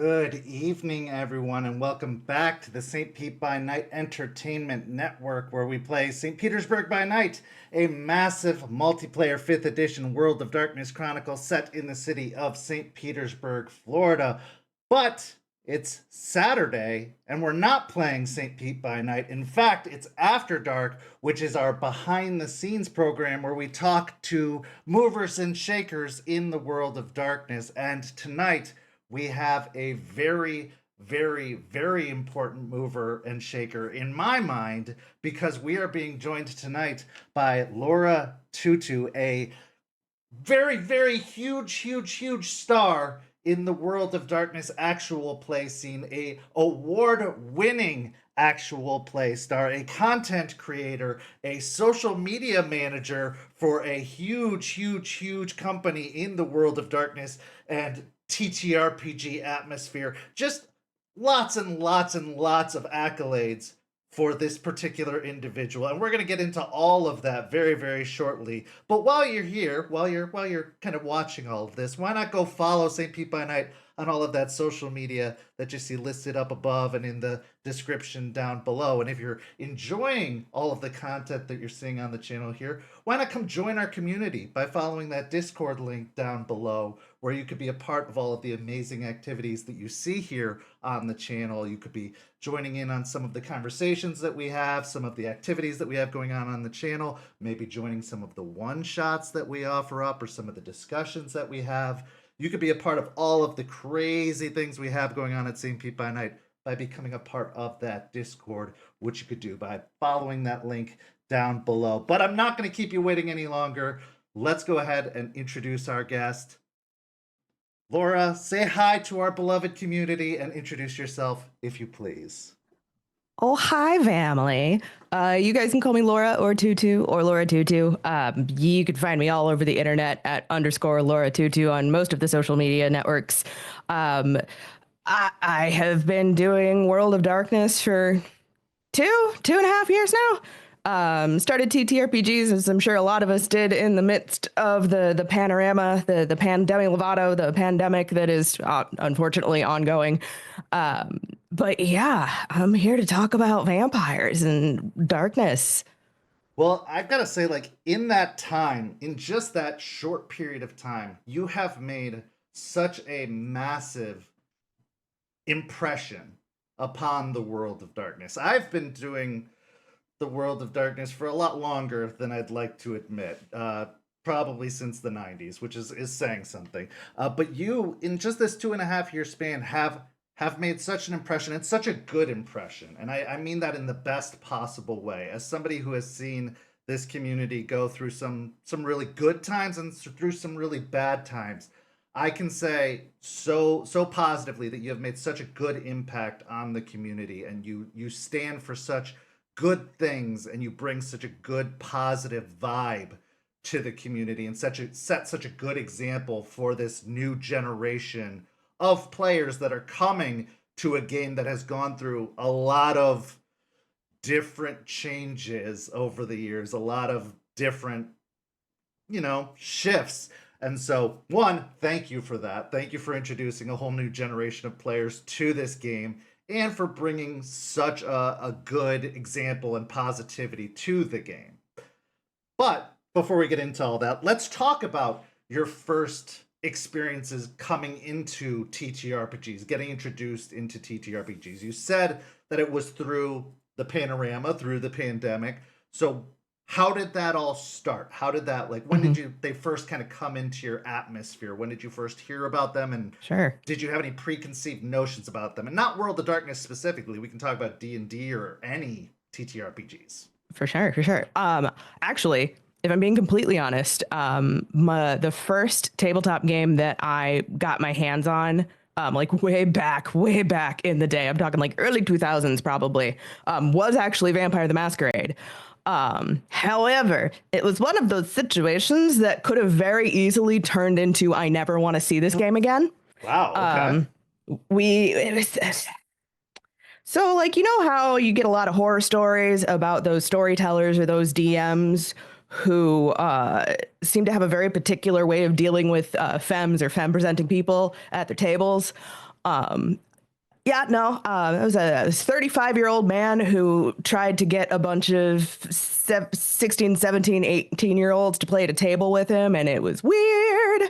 Good evening, everyone, and welcome back to the St. Pete by Night Entertainment Network, where we play St. Petersburg by Night, a massive multiplayer 5th edition World of Darkness Chronicle set in the city of St. Petersburg, Florida. But it's Saturday, and we're not playing St. Pete by Night. In fact, it's After Dark, which is our behind-the-scenes program where we talk to movers and shakers in the World of Darkness. And tonight, we have a very, very important mover and shaker in my mind, because we are being joined tonight by Laura Tutu, a very huge star in the World of Darkness actual play scene, a award-winning actual play star, a content creator, a social media manager for a huge company in the World of Darkness and TTRPG atmosphere. Just lots and lots of accolades for this particular individual, and we're going to get into all of that very shortly. But while you're here, while you're kind of watching all of this, why not go follow St. Pete by Night on all of that social media that you see listed up above and in the description down below. And if you're enjoying all of the content that you're seeing on the channel here, why not come join our community by following that Discord link down below, where you could be a part of all of the amazing activities that you see here on the channel. You could be joining in on some of the conversations that we have, some of the activities that we have going on the channel, maybe joining some of the one-shots that we offer up or some of the discussions that we have. You could be a part of all of the crazy things we have going on at St. Pete by Night by becoming a part of that Discord, which you could do by following that link down below. But I'm not going to keep you waiting any longer. Let's go ahead and introduce our guest. Laura, say hi to our beloved community and introduce yourself, if you please. Oh, hi, family. You guys can call me Laura or Tutu or Laura Tutu. You can find me all over the internet at _Laura Tutu on most of the social media networks. I have been doing World of Darkness for two and a half years now. Started TTRPGs, as I'm sure a lot of us did, in the midst of the panorama, the pandemic, Lovato, the pandemic that is unfortunately ongoing. But yeah, I'm here to talk about vampires and darkness. Well, I've got to say, like, in that time, in just that short period of time, you have made such a massive impression upon the World of Darkness. I've been doing the World of Darkness for a lot longer than I'd like to admit, probably since the 90s, which is saying something. But you, in just this 2.5 year span, have made such an impression, and such a good impression. And I mean that in the best possible way. As somebody who has seen this community go through some really good times and through some really bad times, I can say so positively that you have made such a good impact on the community, and you stand for such good things, and you bring such a good positive vibe to the community, and set such a good example for this new generation of players that are coming to a game that has gone through a lot of different changes over the years, a lot of different, shifts. And so, one, thank you for that. Thank you for introducing a whole new generation of players to this game, and for bringing such a good example and positivity to the game. But before we get into all that, let's talk about your first experiences coming into TTRPGs, getting introduced into TTRPGs. You said that it was through the panorama, through the pandemic. So how did that all start? How did that, when did they first kind of come into your atmosphere? When did you first hear about them? And Sure. Did you have any preconceived notions about them? And not World of Darkness specifically. We can talk about D&D or any TTRPGs. For sure. Actually, if I'm being completely honest, the first tabletop game that I got my hands on, way back in the day, I'm talking like early 2000s probably, was actually Vampire the Masquerade. However, it was one of those situations that could have very easily turned into I never want to see this game again. Wow. Okay. So, how you get a lot of horror stories about those storytellers or those DMs who seem to have a very particular way of dealing with femmes or femme presenting people at their tables. Yeah, no, it was a 35-year-old man who tried to get a bunch of 16, 17, 18-year-olds to play at a table with him, and it was weird.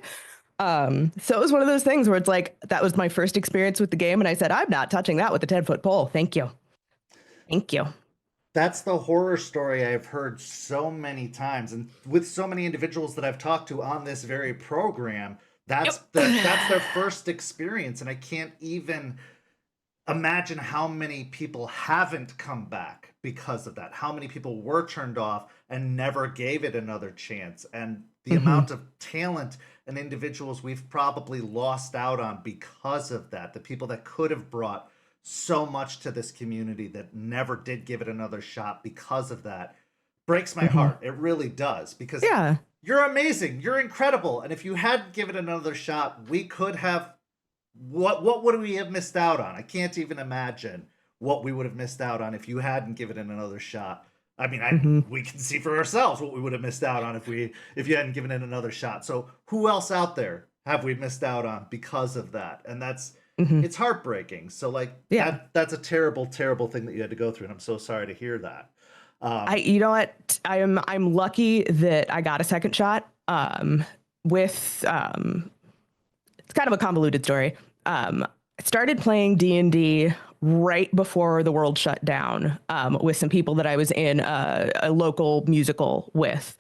So it was one of those things where it's like, that was my first experience with the game, and I said, I'm not touching that with a 10-foot pole. Thank you. Thank you. That's the horror story I've heard so many times, and with so many individuals that I've talked to on this very program, Yep. that's their first experience, and I can't even imagine how many people haven't come back because of that. How many people were turned off and never gave it another chance, and the amount of talent and individuals we've probably lost out on because of that. The people that could have brought so much to this community that never did give it another shot because of that breaks my heart. It really does, because Yeah. you're amazing, you're incredible, and if you hadn't given it another shot, we could have what would we have missed out on? I can't even imagine what we would have missed out on if you hadn't given it another shot. I mean, we can see for ourselves what we would have missed out on if you hadn't given it another shot. So who else out there have we missed out on because of that? And that's it's heartbreaking. So like Yeah. that's a terrible, terrible thing that you had to go through, and I'm so sorry to hear that. You know what? I'm lucky that I got a second shot. With it's kind of a convoluted story. I started playing D&D right before the world shut down, with some people that I was in a local musical with,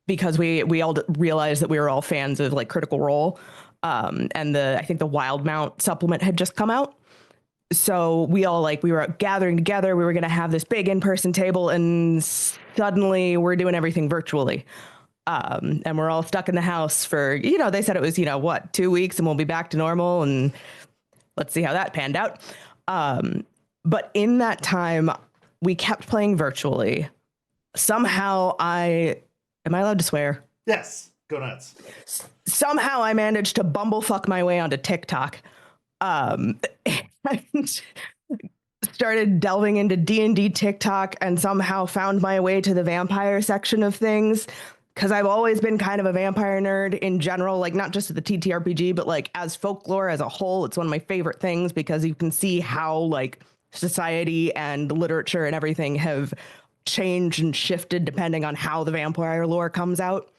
because we all realized that we were all fans of like Critical Role, and I think the Wild Mount supplement had just come out. So we were gathering together. We were going to have this big in-person table, and suddenly we're doing everything virtually. And we're all stuck in the house for, they said it was, 2 weeks and we'll be back to normal, and let's see how that panned out. But in that time, we kept playing virtually. Somehow am I allowed to swear? Yes, go nuts. Somehow I managed to bumblefuck my way onto TikTok. And started delving into D&D TikTok, and somehow found my way to the vampire section of things, because I've always been kind of a vampire nerd in general, like not just the TTRPG, but like as folklore as a whole. It's one of my favorite things, because you can see how like society and literature and everything have changed and shifted depending on how the vampire lore comes out,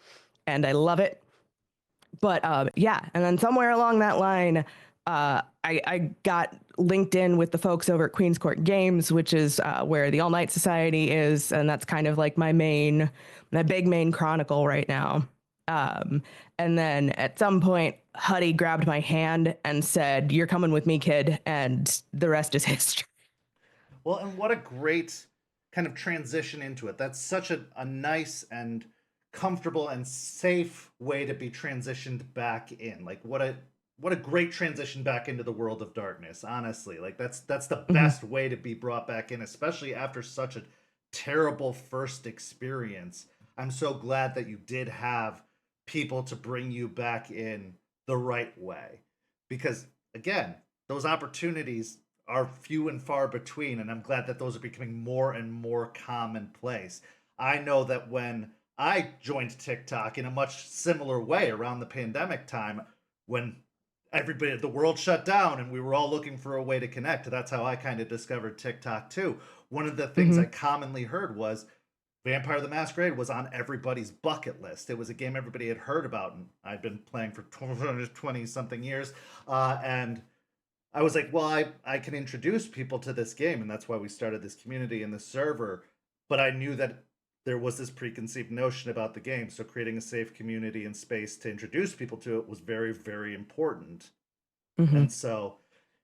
and I love it. But yeah, and then somewhere along that line, I got linked in with the folks over at Queen's Court Games, which is where the All Night Society is, and that's kind of like my big main chronicle right now. And then at some point, Huddy grabbed my hand and said, "You're coming with me, kid," and the rest is history. Well, and what a great kind of transition into it. That's such a nice and comfortable and safe way to be transitioned back in. Like what a great transition back into the world of darkness, honestly. Like that's the best way to be brought back in, especially after such a terrible first experience. I'm so glad that you did have people to bring you back in the right way, because again, those opportunities are few and far between, and I'm glad that those are becoming more and more commonplace. I know that when I joined TikTok in a much similar way around the pandemic time, when the world shut down and we were all looking for a way to connect, that's how I kind of discovered TikTok too. One of the things I commonly heard was Vampire the Masquerade was on everybody's bucket list. It was a game everybody had heard about, and I'd been playing for 20 something years, and I was like, well, I can introduce people to this game, and that's why we started this community and this server. But I knew that there was this preconceived notion about the game, so creating a safe community and space to introduce people to it was very, very important. And so,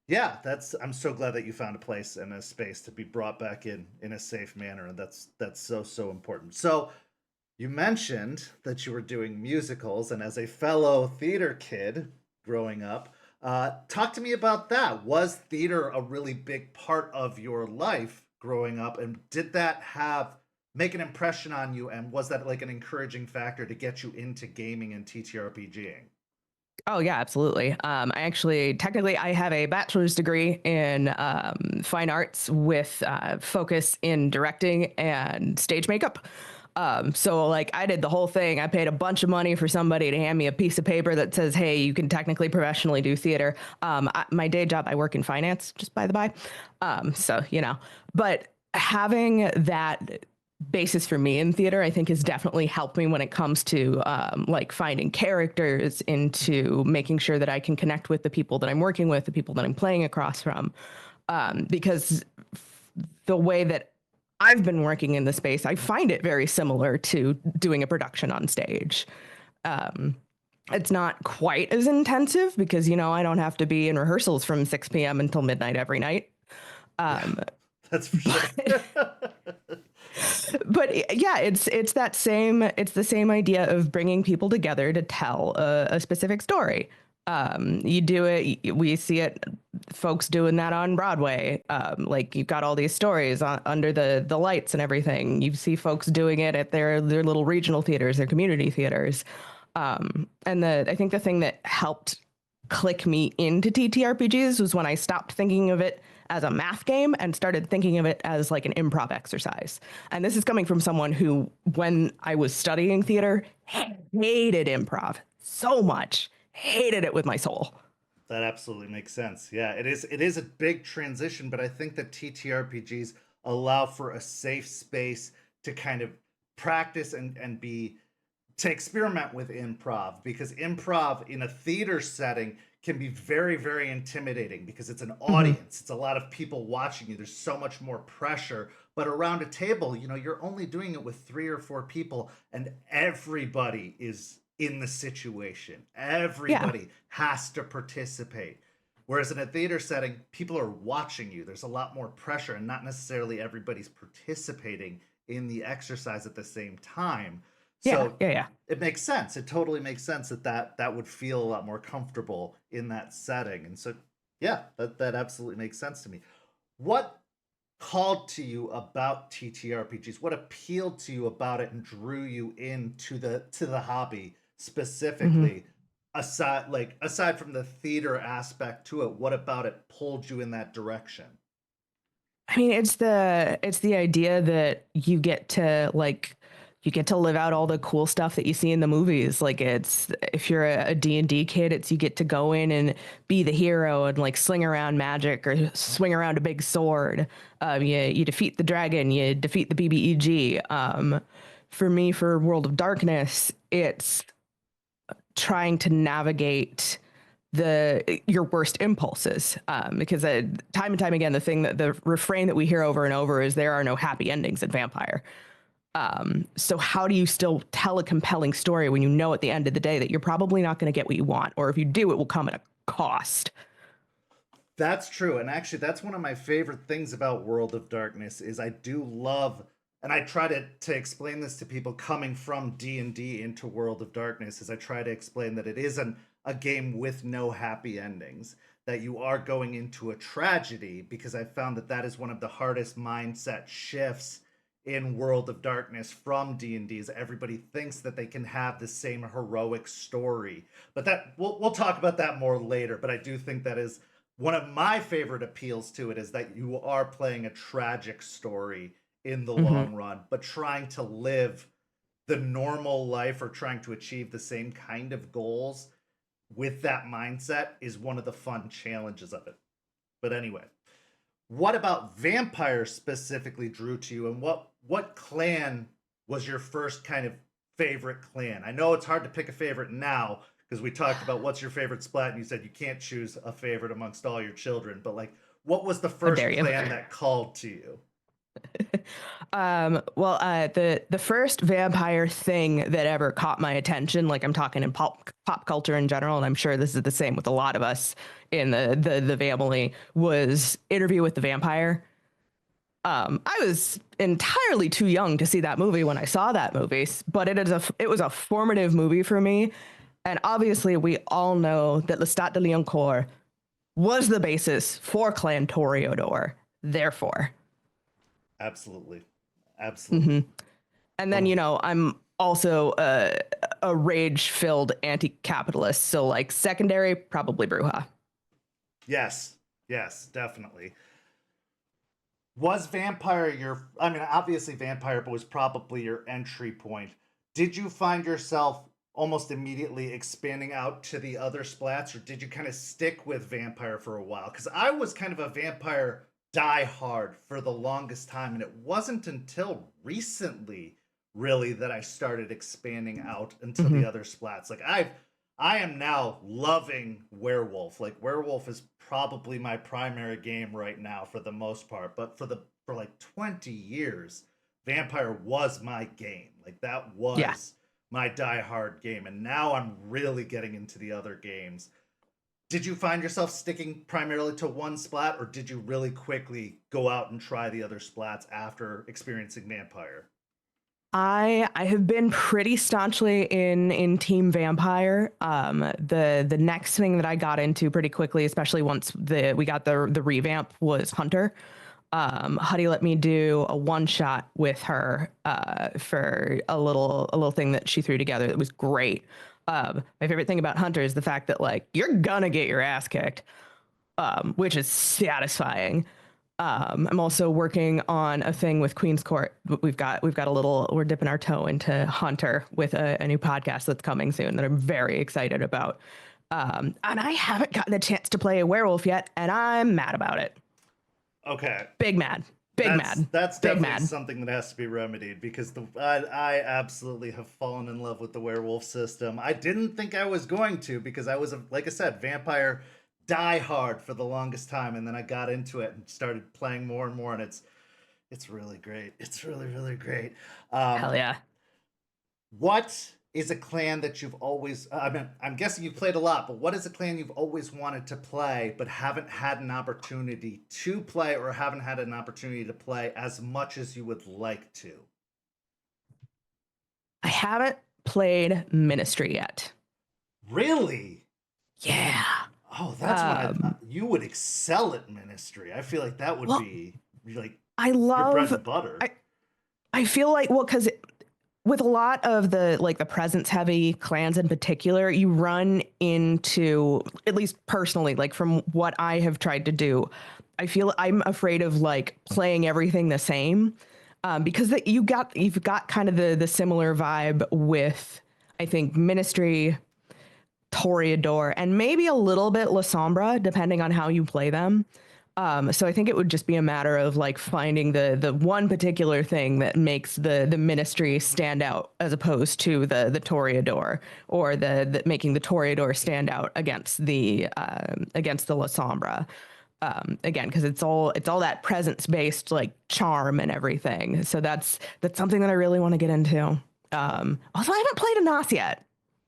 yeah, I'm so glad that you found a place and a space to be brought back in a safe manner, and that's so important. So, you mentioned that you were doing musicals, and as a fellow theater kid growing up, talk to me about that. Was theater a really big part of your life growing up, and did that make an impression on you, and was that like an encouraging factor to get you into gaming and TTRPGing? Oh yeah, absolutely. Technically, I have a bachelor's degree in fine arts with focus in directing and stage makeup. So like I did the whole thing. I paid a bunch of money for somebody to hand me a piece of paper that says, hey, you can technically professionally do theater. My day job, I work in finance, just by the by. So, but having that basis for me in theater, I think has definitely helped me when it comes to like finding characters, into making sure that I can connect with the people that I'm working with, the people that I'm playing across from. Because the way that I've been working in the space, I find it very similar to doing a production on stage. It's not quite as intensive because, I don't have to be in rehearsals from 6 p.m. until midnight every night. That's for sure. But yeah, it's the same idea of bringing people together to tell a specific story. You do it, we see it, folks doing that on Broadway. Like you've got all these stories under the lights and everything. You see folks doing it at their little regional theaters, their community theaters. And I think the thing that helped click me into TTRPGs was when I stopped thinking of it as a math game and started thinking of it as like an improv exercise. And this is coming from someone who, when I was studying theater, hated improv so much, hated it with my soul. That absolutely makes sense. Yeah, it is a big transition, but I think that TTRPGs allow for a safe space to kind of practice and be to experiment with improv, because improv in a theater setting can be very, very intimidating because it's an audience. It's a lot of people watching you. There's so much more pressure. But around a table, you're only doing it with 3 or 4 people, and everybody is in the situation. Everybody has to participate. Whereas in a theater setting, people are watching you. There's a lot more pressure, and not necessarily everybody's participating in the exercise at the same time. So Yeah. it makes sense. It totally makes sense that would feel a lot more comfortable in that setting. And so, yeah, that absolutely makes sense to me. What called to you about TTRPGs? What appealed to you about it and drew you into the hobby specifically? Aside from the theater aspect to it, what about it pulled you in that direction? I mean, it's the idea that you get to live out all the cool stuff that you see in the movies. Like it's, if you're a D&D kid, it's you get to go in and be the hero and like sling around magic or swing around a big sword. You defeat the dragon, you defeat the BBEG. For me, for World of Darkness, it's trying to navigate your worst impulses, because time and time again, the refrain that we hear over and over is there are no happy endings in vampire. So how do you still tell a compelling story when you know at the end of the day that you're probably not going to get what you want, or if you do, it will come at a cost? That's true. And actually, that's one of my favorite things about World of Darkness is I do love, and I try to explain this to people coming from D&D into World of Darkness, is I try to explain that it isn't a game with no happy endings, that you are going into a tragedy, because I found that is one of the hardest mindset shifts in World of Darkness from D&D, is everybody thinks that they can have the same heroic story. But that we'll talk about that more later, but I do think that is one of my favorite appeals to it, is that you are playing a tragic story in the Mm-hmm. long run, but trying to live the normal life or trying to achieve the same kind of goals with that mindset is one of the fun challenges of it. But anyway, what about vampires specifically drew to you, and what clan was your first kind of favorite clan? I know it's hard to pick a favorite now because we talked about what's your favorite splat, and you said you can't choose a favorite amongst all your children, but like, what was the How first dare you? clan that called to you? Well, the first vampire thing that ever caught my attention, like I'm talking in pop culture in general, and I'm sure this is the same with a lot of us in the family, was Interview with the Vampire. I was entirely too young to see that movie when I saw that movie, but it was a formative movie for me. And obviously, we all know that Lestat de Lioncourt was the basis for Clan Toreador. Therefore, Absolutely. Absolutely. and then I'm also a rage-filled anti-capitalist, so like secondary, probably Bruja. Yes. Yes, definitely. Was vampire your, I mean, obviously vampire was probably your entry point. Did you find yourself almost immediately expanding out to the other splats, or did you kind of stick with vampire for a while? Because I was kind of a vampire die hard for the longest time, and it wasn't until recently really that I started expanding out into the Mhm. other splats. I am now loving werewolf. Like werewolf is probably my primary game right now for the most part, but for like 20 years vampire was my game. Like that Yeah. was my die-hard game, and now I'm really getting into the other games. Did you find yourself sticking primarily to one splat, or did you really quickly go out and try the other splats after experiencing vampire? I have been pretty staunchly in Team Vampire. The next thing that I got into pretty quickly, especially once we got the revamp, was Hunter. Huddy let me do a one shot with her for a little thing that she threw together that was great. My favorite thing about Hunter is the fact that like you're gonna get your ass kicked, which is satisfying. I'm also working on a thing with Queen's Court. We've got a little. We're dipping our toe into Hunter with a new podcast that's coming soon that I'm very excited about. And I haven't gotten a chance to play a werewolf yet, and I'm mad about it. Okay, Big mad. Big mad. that's Big definitely mad. something that has to be remedied because I absolutely have fallen in love with the werewolf system. I didn't think I was going to because I was like I said, vampire die hard for the longest time, and then I got into it and started playing more and more, and it's really great. It's really great. Um, Hell yeah. what is a clan that you've always, I mean, I'm guessing you've played a lot, but what is a clan you've always wanted to play but haven't had an opportunity to play, or haven't had an opportunity to play as much as you would like to? I haven't played Ministry yet. Really? Yeah. Oh, that's one Um, you would excel at ministry. I feel like that would well, be like I your bread love. and butter. I feel like because with a lot of the presence heavy clans in particular, you run into, at least personally, like from what I have tried to do, I feel I'm afraid of like playing everything the same, because you've got kind of the similar vibe with, I think, Ministry, Toreador, and maybe a little bit La Sombra, depending on how you play them. So I think it would just be a matter of like finding the one particular thing that makes the ministry stand out as opposed to the Toreador, or the making the Toreador stand out against the La Sombra. Again, because it's all that presence based like charm and everything. So that's something that I really want to get into. Also, I haven't played a Nos yet.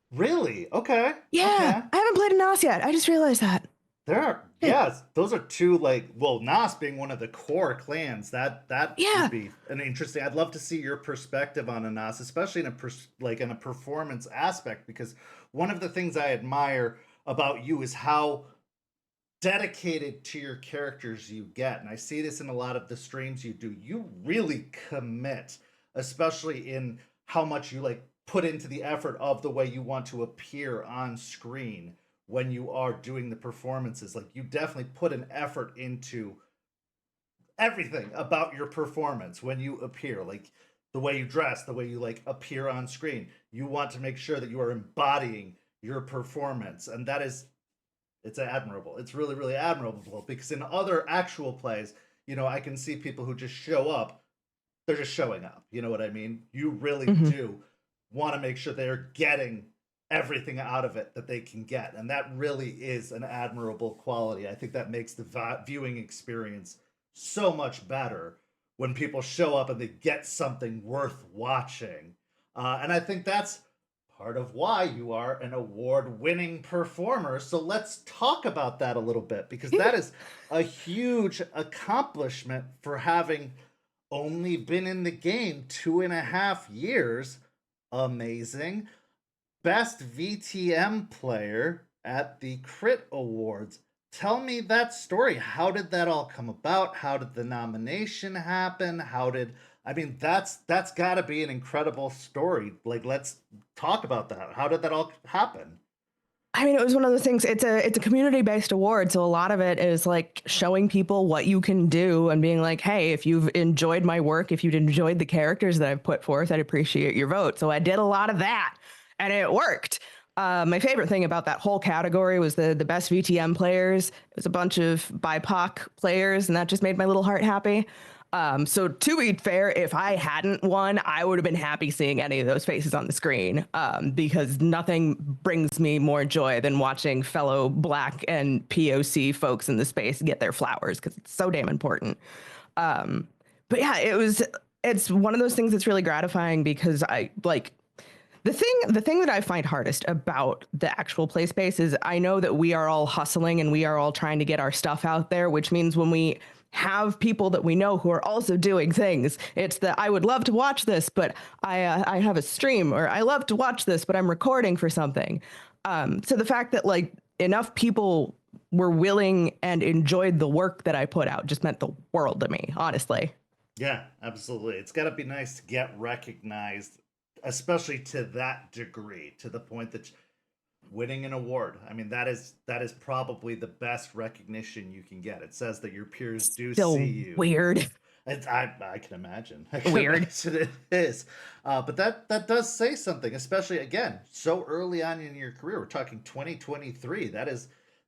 Really? Okay. Yeah, Okay. I haven't played a Nos yet. I just realized that. There are, Shit. yes, those are two, like, well, Nas being one of the core clans. That would Yeah. be an interesting. I'd love to see your perspective on a Nas, especially in like in a performance aspect, because one of the things I admire about you is how dedicated to your characters you get. And I see this in a lot of the streams you do. You really commit, especially in how much you like put into the effort of the way you want to appear on screen when you are doing the performances. Like you definitely put an effort into everything about your performance when you appear. Like the way you dress, the way you like appear on screen. You want to make sure that you are embodying your performance. And that is, it's admirable. It's really admirable because in other actual plays, I can see people who just show up. They're just showing up. You know what I mean? You really Hmm. do want to make sure they're getting everything out of it that they can get. And that really is an admirable quality. I think that makes the viewing experience so much better when people show up and they get something worth watching. And I think that's part of why you are an award winning performer. So let's talk about that a little bit because that is a huge accomplishment for having only been in the game 2.5 years. Amazing. Best VTM player at the Crit Awards. Tell me that story. How did that all come about? How did the nomination happen? I mean that's got to be an incredible story. Like let's talk about that. How did that all happen? I mean, it was one of those things. It's a community based award, so a lot of it is like showing people what you can do and being like, hey, if you've enjoyed my work, if you've enjoyed the characters that I've put forth, I'd appreciate your vote. So I did a lot of that, and it worked. My favorite thing about that whole category was the best VTM players. It was a bunch of BIPOC players, and that just made my little heart happy. So to be fair, if I hadn't won, I would have been happy seeing any of those faces on the screen, because nothing brings me more joy than watching fellow Black and POC folks in the space get their flowers, because it's so damn important. But yeah, it's one of those things that's really gratifying, because I like the thing that I find hardest about the actual play space is I know that we are all hustling and we are all trying to get our stuff out there, which means when we have people that we know who are also doing things, it's that I would love to watch this, but I have a stream, or I love to watch this, but I'm recording for something. So the fact that like enough people were willing and enjoyed the work that I put out just meant the world to me, honestly. Yeah, absolutely. It's got to be nice to get recognized, especially to that degree, to the point that winning an award. I mean, that is probably the best recognition you can get. It says that your peers do Still see you. weird. I can imagine. I can Weird. imagine it is. But that does say something, especially again, so early on in your career. We're talking 2023.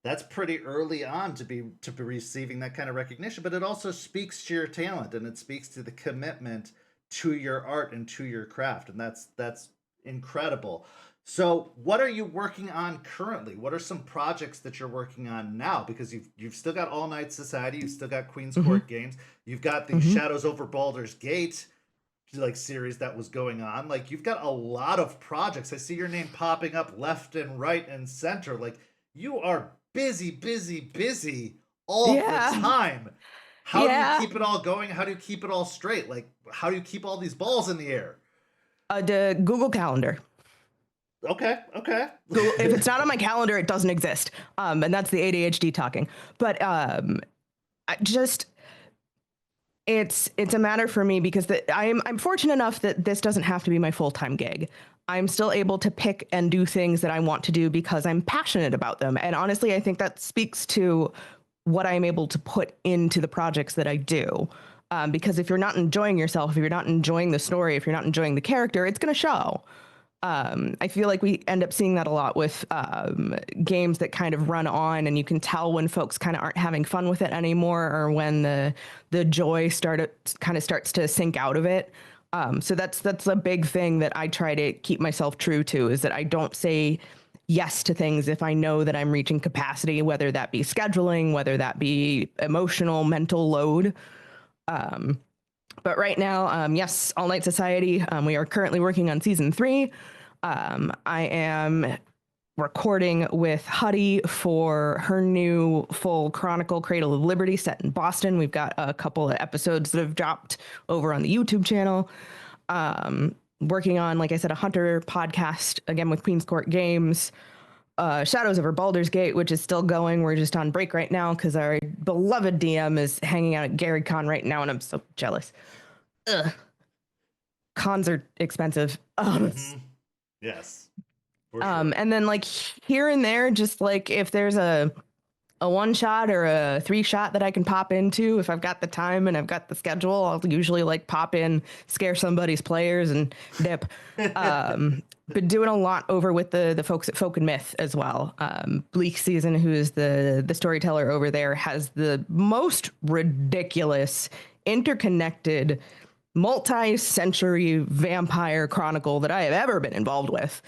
That's pretty early on to be receiving that kind of recognition. But it also speaks to your talent, and it speaks to the commitment to your art and to your craft, and that's incredible. So, what are you working on currently? What are some projects that you're working on now? Because you've still got All Night Society, you've still got Queen's Hmm. Court Games, you've got the Hmm. Shadows over Baldur's Gate like series that was going on. Like you've got a lot of projects. I see your name popping up left and right and center. Like you are busy, busy, busy all the Yeah. time. How do you Yeah. keep it all going? How do you keep it all straight? Like how do you keep all these balls in the air? The Google Calendar. Okay, okay. Google, if it's not on my calendar, it doesn't exist. And that's the ADHD talking. But I just it's a matter for me because I'm fortunate enough that this doesn't have to be my full-time gig. I'm still able to pick and do things that I want to do because I'm passionate about them. And honestly, I think that speaks to what I'm able to put into the projects that I do. Because if you're not enjoying yourself, if you're not enjoying the story, if you're not enjoying the character, it's going to show. I feel like we end up seeing that a lot with games that kind of run on, and you can tell when folks kind of aren't having fun with it anymore, or when the joy starts to sink out of it. So that's a big thing that I try to keep myself true to, is that I don't say yes to things if I know that I'm reaching capacity, whether that be scheduling, whether that be emotional, mental load. But right now, yes, All Night Society. We are currently working on season 3. I am recording with Huddy for her new full Chronicle Cradle of Liberty set in Boston. We've got a couple of episodes that have dropped over on the YouTube channel. Working on, like I said, a Hunter podcast, again with Queen's Court Games. Shadows over Baldur's Gate, which is still going. We're just on break right now because our beloved DM is hanging out at GaryCon right now, and I'm so jealous. Ugh. Cons are expensive. Mhm. Yes. For sure. And then like here and there, just like if there's a one shot or a 3 shot that I can pop into, if I've got the time and I've got the schedule, I'll usually like pop in, scare somebody's players and dip. Been doing a lot over with the folks at Folk and Myth as well. Bleak Season, who is the storyteller over there, has the most ridiculous, interconnected, multi-century vampire chronicle that I have ever been involved with.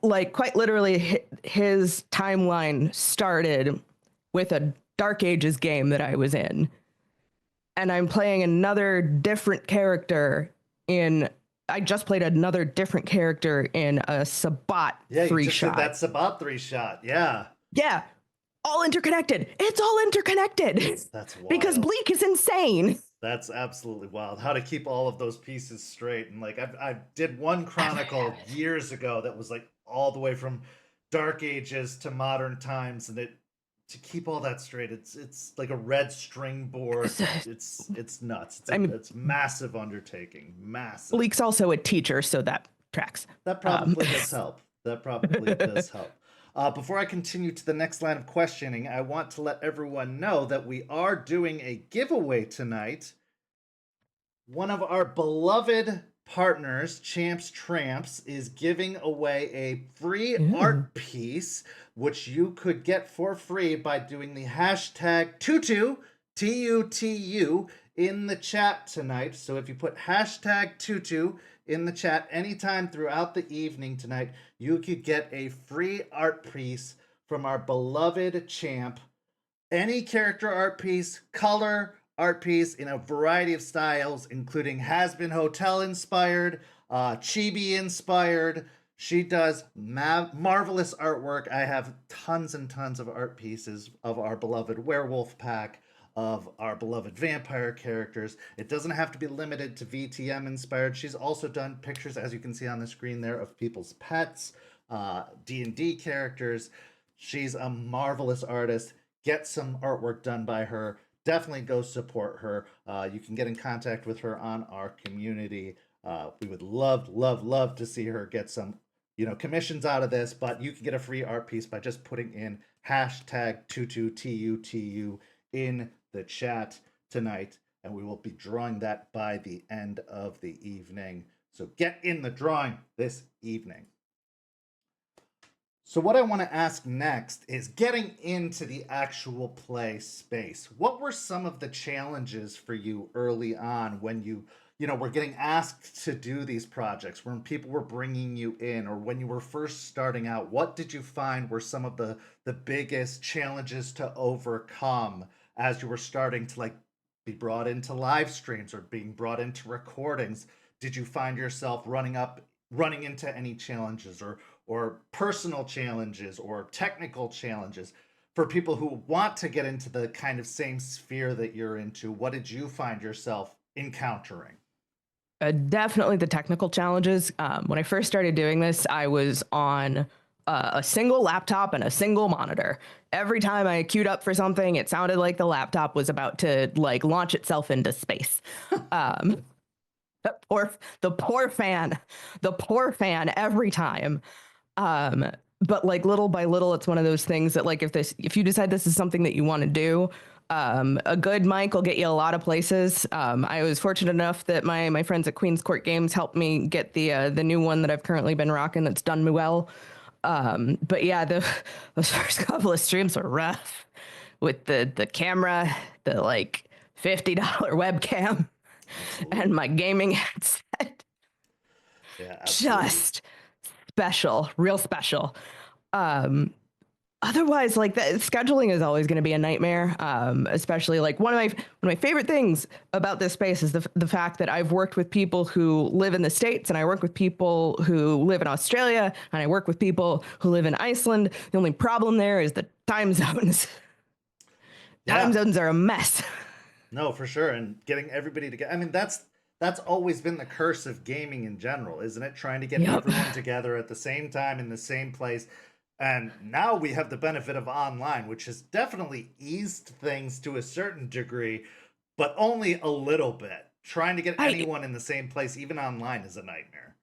Like quite literally, his timeline started with a Dark Ages game that I was in, and I'm playing another different character in. I just played another different character in a Sabat Yeah, you 3 just shot. did that Sabat 3 shot. Yeah. Yeah, all interconnected. It's all interconnected. That's wild. Because Bleak is insane. That's absolutely wild. How to keep all of those pieces straight. And like I did one chronicle years ago that was like all the way from Dark Ages to modern times, and it to keep all that straight, it's like a red string board. It's nuts. It's massive undertaking. Massive. Bleak's also a teacher, so that tracks. That probably does help. That probably does help. Before I continue to the next line of questioning, I want to let everyone know that we are doing a giveaway tonight. One of our beloved partners, Champs Tramps, is giving away a free art piece, which you could get for free by doing the hashtag Tutu, Tutu, in the chat tonight. So if you put hashtag Tutu in the chat anytime throughout the evening tonight, you could get a free art piece from our beloved Champ. Any character art piece, color art piece in a variety of styles, including has-been hotel inspired, chibi inspired. She does marvelous artwork. I have tons and tons of art pieces of our beloved werewolf pack, of our beloved vampire characters. It doesn't have to be limited to VTM inspired. She's also done pictures, as you can see on the screen there, of people's pets, D&D characters. She's a marvelous artist. Get some artwork done by her. Definitely go support her. You can get in contact with her on our community. We would love to see her get some, commissions out of this, but you can get a free art piece by just putting in hashtag Tutu, Tutu, in the chat tonight, and we will be drawing that by the end of the evening. So get in the drawing this evening. So what I want to ask next is getting into the actual play space. What were some of the challenges for you early on when you were getting asked to do these projects, when people were bringing you in, or when you were first starting out? What did you find were some of the biggest challenges to overcome as you were starting to be brought into live streams or being brought into recordings? Did you find yourself running into any challenges or personal challenges or technical challenges? For people who want to get into the kind of same sphere that you're into, what did you find yourself encountering? Definitely the technical challenges. When I first started doing this, I was on a single laptop and a single monitor. Every time I queued up for something, it sounded like the laptop was about to launch itself into space. The poor fan every time. But little by little, it's one of those things that if you decide this is something that you want to do, a good mic will get you a lot of places. I was fortunate enough that my friends at Queen's Court Games helped me get the new one that I've currently been rocking that's done me well. But yeah, those first couple of streams were rough with the camera, the $50 webcam, and my gaming headset. Yeah, absolutely. Just special, real special. Otherwise, the scheduling is always going to be a nightmare. Especially one of my favorite things about this space is the fact that I've worked with people who live in the States, and I work with people who live in Australia, and I work with people who live in Iceland. The only problem there is the time zones. Yeah. Time zones are a mess. No, for sure. And getting everybody together. I mean, that's always been the curse of gaming in general, isn't it? Trying to get everyone together at the same time in the same place. And now we have the benefit of online, which has definitely eased things to a certain degree, but only a little bit. Trying to get anyone in the same place, even online, is a nightmare.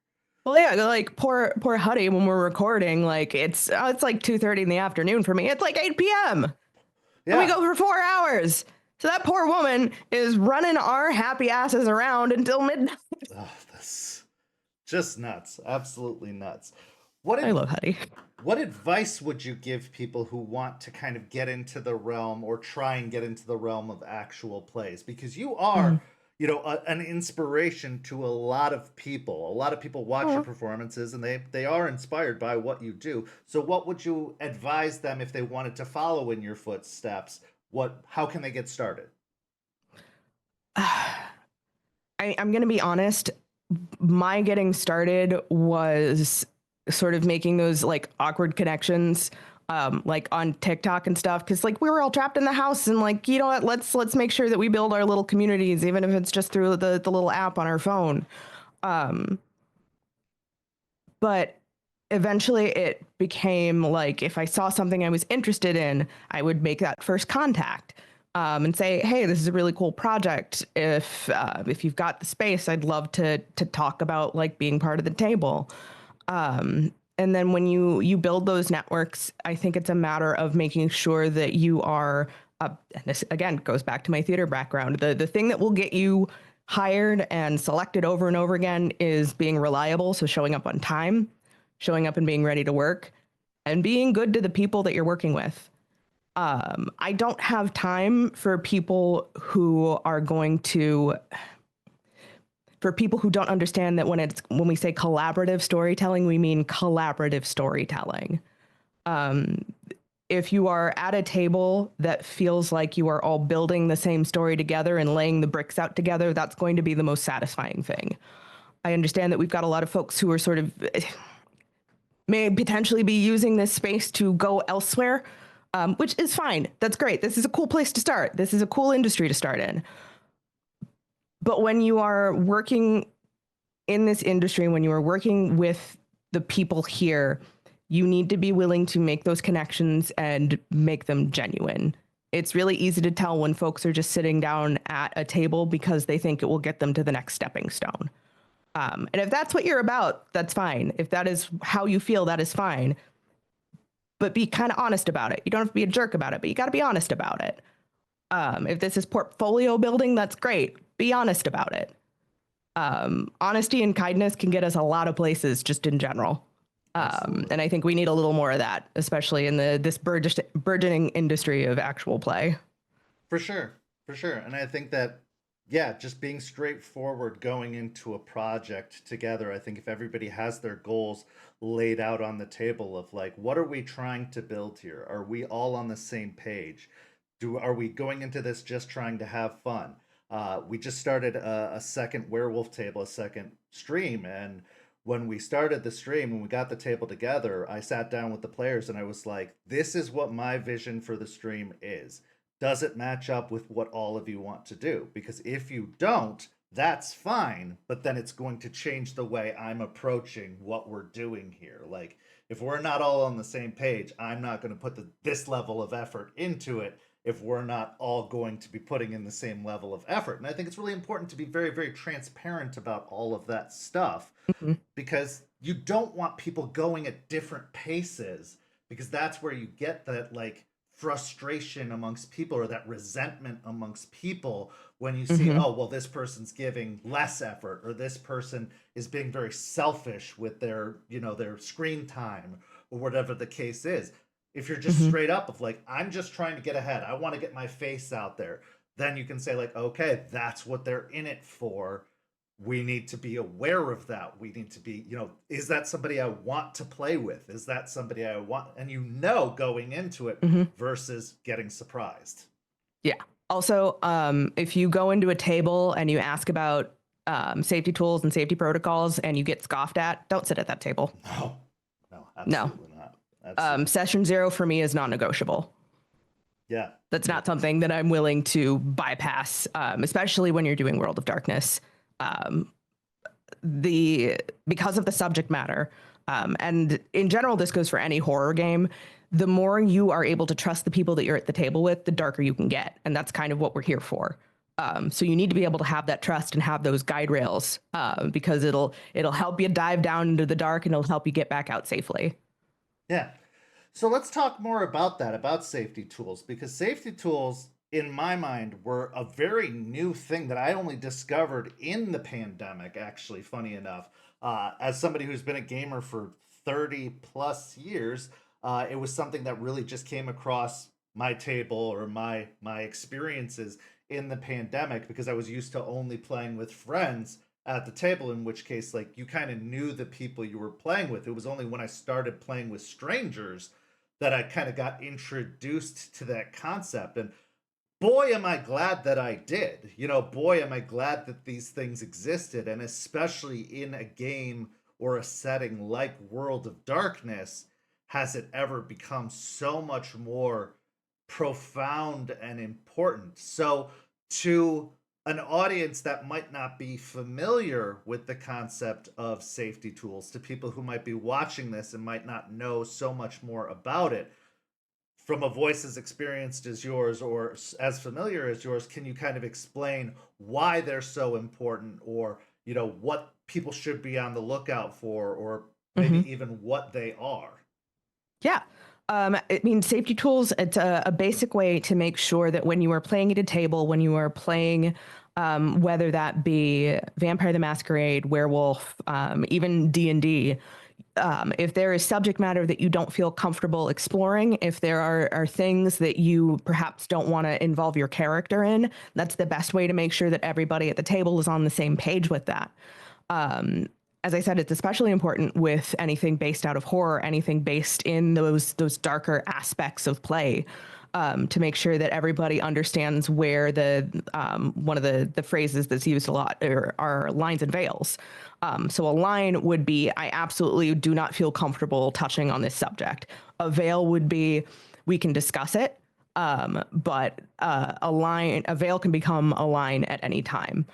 Well, yeah, poor Huddy, when we're recording, it's 2:30 in the afternoon for me. It's 8 p.m. Yeah. And we go for 4 hours. So that poor woman is running our happy asses around until midnight. Oh, that's just nuts. Absolutely nuts. I love Huddy. What advice would you give people who want to kind of get into the realm or try and get into the realm of actual plays? Because you are, an inspiration to a lot of people. A lot of people watch your performances and they are inspired by what you do. So what would you advise them if they wanted to follow in your footsteps? How can they get started? I'm going to be honest. My getting started was sort of making those awkward connections, on TikTok and stuff. Cause we were all trapped in the house and what, let's make sure that we build our little communities, even if it's just through the little app on our phone. But eventually it became if I saw something I was interested in, I would make that first contact. And say, hey, this is a really cool project. If you've got the space, I'd love to talk about being part of the table. And then when you build those networks, I think it's a matter of making sure that you are, and this again goes back to my theater background. The thing that will get you hired and selected over and over again is being reliable. So showing up on time, showing up and being ready to work, and being good to the people that you're working with. I don't have time for people who are going to, for people who don't understand that when we say collaborative storytelling, we mean collaborative storytelling. If you are at a table that feels like you are all building the same story together and laying the bricks out together, that's going to be the most satisfying thing. I understand that we've got a lot of folks who are sort of may potentially be using this space to go elsewhere, which is fine. That's great. This is a cool place to start. This is a cool industry to start in. But when you are working in this industry, when you are working with the people here, you need to be willing to make those connections and make them genuine. It's really easy to tell when folks are just sitting down at a table because they think it will get them to the next stepping stone. And if that's what you're about, that's fine. If that is how you feel, that is fine. But be kind of honest about it. You don't have to be a jerk about it, but you got to be honest about it. If this is portfolio building, that's great. Be honest about it. Honesty and kindness can get us a lot of places just in general. And I think we need a little more of that, especially in this burgeoning industry of actual play. For sure. For sure. And I think that, yeah, just being straightforward going into a project together. I think if everybody has their goals laid out on the table of like, what are we trying to build here? Are we all on the same page? Are we going into this just trying to have fun? We just started a second werewolf table, a second stream, and when we started the stream, when we got the table together, I sat down with the players and I was like, this is what my vision for the stream is. Does it match up with what all of you want to do? Because if you don't, that's fine, but then it's going to change the way I'm approaching what we're doing here. Like, if we're not all on the same page, I'm not going to put this level of effort into it if we're not all going to be putting in the same level of effort. And I think it's really important to be very, very transparent about all of that stuff, because you don't want people going at different paces, because that's where you get that like frustration amongst people, or that resentment amongst people when you see, oh, well, this person's giving less effort, or this person is being very selfish with their, their screen time, or whatever the case is. If you're just straight up of like, I'm just trying to get ahead, I want to get my face out there, then you can say like, okay, that's what they're in it for. We need to be aware of that. We need to be, is that somebody I want to play with? Is that somebody I want? And going into it versus getting surprised. Yeah. Also, if you go into a table and you ask about safety tools and safety protocols and you get scoffed at, don't sit at that table. No, absolutely not. Session 0 for me is non-negotiable. Yeah. That's not something that I'm willing to bypass, especially when you're doing World of Darkness. Because of the subject matter, and in general, this goes for any horror game, the more you are able to trust the people that you're at the table with, the darker you can get. And that's kind of what we're here for. So you need to be able to have that trust and have those guide rails, because it'll help you dive down into the dark and it'll help you get back out safely. Yeah. So let's talk more about that, about safety tools, because safety tools, in my mind, were a very new thing that I only discovered in the pandemic, actually, funny enough. As somebody who's been a gamer for 30 plus years, it was something that really just came across my table, or my experiences in the pandemic, because I was used to only playing with friends at the table, in which case, like, you kind of knew the people you were playing with. It was only when I started playing with strangers that I kind of got introduced to that concept. And boy, am I glad that I did. Boy, am I glad that these things existed. And especially in a game or a setting like World of Darkness, has it ever become so much more profound and important. So to an audience that might not be familiar with the concept of safety tools, to people who might be watching this and might not know so much more about it, from a voice as experienced as yours, or as familiar as yours, can you kind of explain why they're so important, or what people should be on the lookout for, or maybe even what they are. Yeah. I mean, safety tools, it's a basic way to make sure that when you are playing at a table, when you are playing, whether that be Vampire the Masquerade, Werewolf, even D&D, if there is subject matter that you don't feel comfortable exploring, if there are things that you perhaps don't want to involve your character in, that's the best way to make sure that everybody at the table is on the same page with that. As I said, it's especially important with anything based out of horror, anything based in those darker aspects of play, to make sure that everybody understands where the one of the phrases that's used a lot are lines and veils. So a line would be, I absolutely do not feel comfortable touching on this subject. A veil would be, we can discuss it, but a veil can become a line at any time.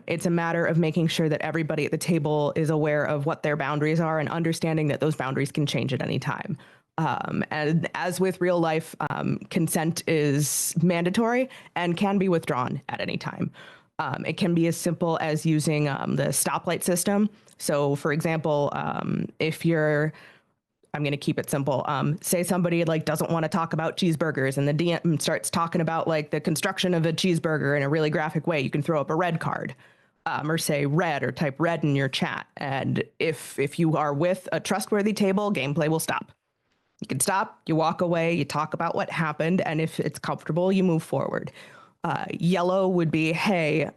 It's a matter of making sure that everybody at the table is aware of what their boundaries are and understanding that those boundaries can change at any time. And as with real life, consent is mandatory and can be withdrawn at any time. It can be as simple as using the stoplight system. So, for example, if you're I'm going to keep it simple. Say somebody like doesn't want to talk about cheeseburgers and the DM starts talking about like the construction of a cheeseburger in a really graphic way. You can throw up a red card, or say red, or type red in your chat. And if you are with a trustworthy table, gameplay will stop. You can stop, you walk away, you talk about what happened, and if it's comfortable, you move forward. Yellow would be, hey,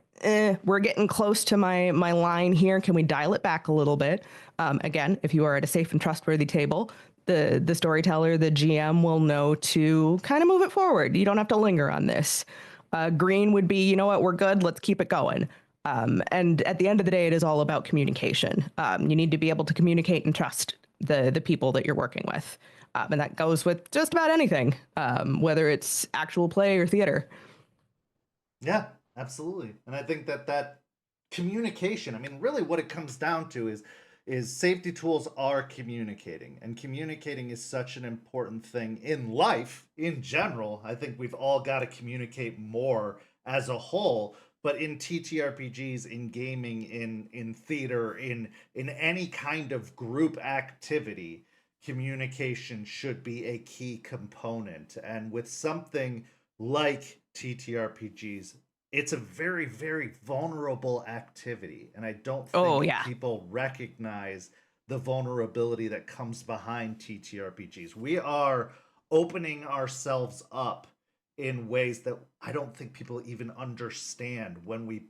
we're getting close to my line here. Can we dial it back a little bit? Again, if you are at a safe and trustworthy table, the storyteller, the GM will know to kind of move it forward. You don't have to linger on this. Green would be, you know what, we're good. Let's keep it going. And at the end of the day, it is all about communication. You need to be able to communicate and trust the people that you're working with. And that goes with just about anything, whether it's actual play or theater. Yeah, absolutely. And I think that communication, I mean, really what it comes down to is safety tools are communicating, and communicating is such an important thing in life in general. I think we've all got to communicate more as a whole, but in TTRPGs, in gaming, in theater, in any kind of group activity, communication should be a key component. And with something like TTRPGs, it's a very, very vulnerable activity. And I don't Oh, think yeah. people recognize the vulnerability that comes behind TTRPGs. We are opening ourselves up in ways that I don't think people even understand when we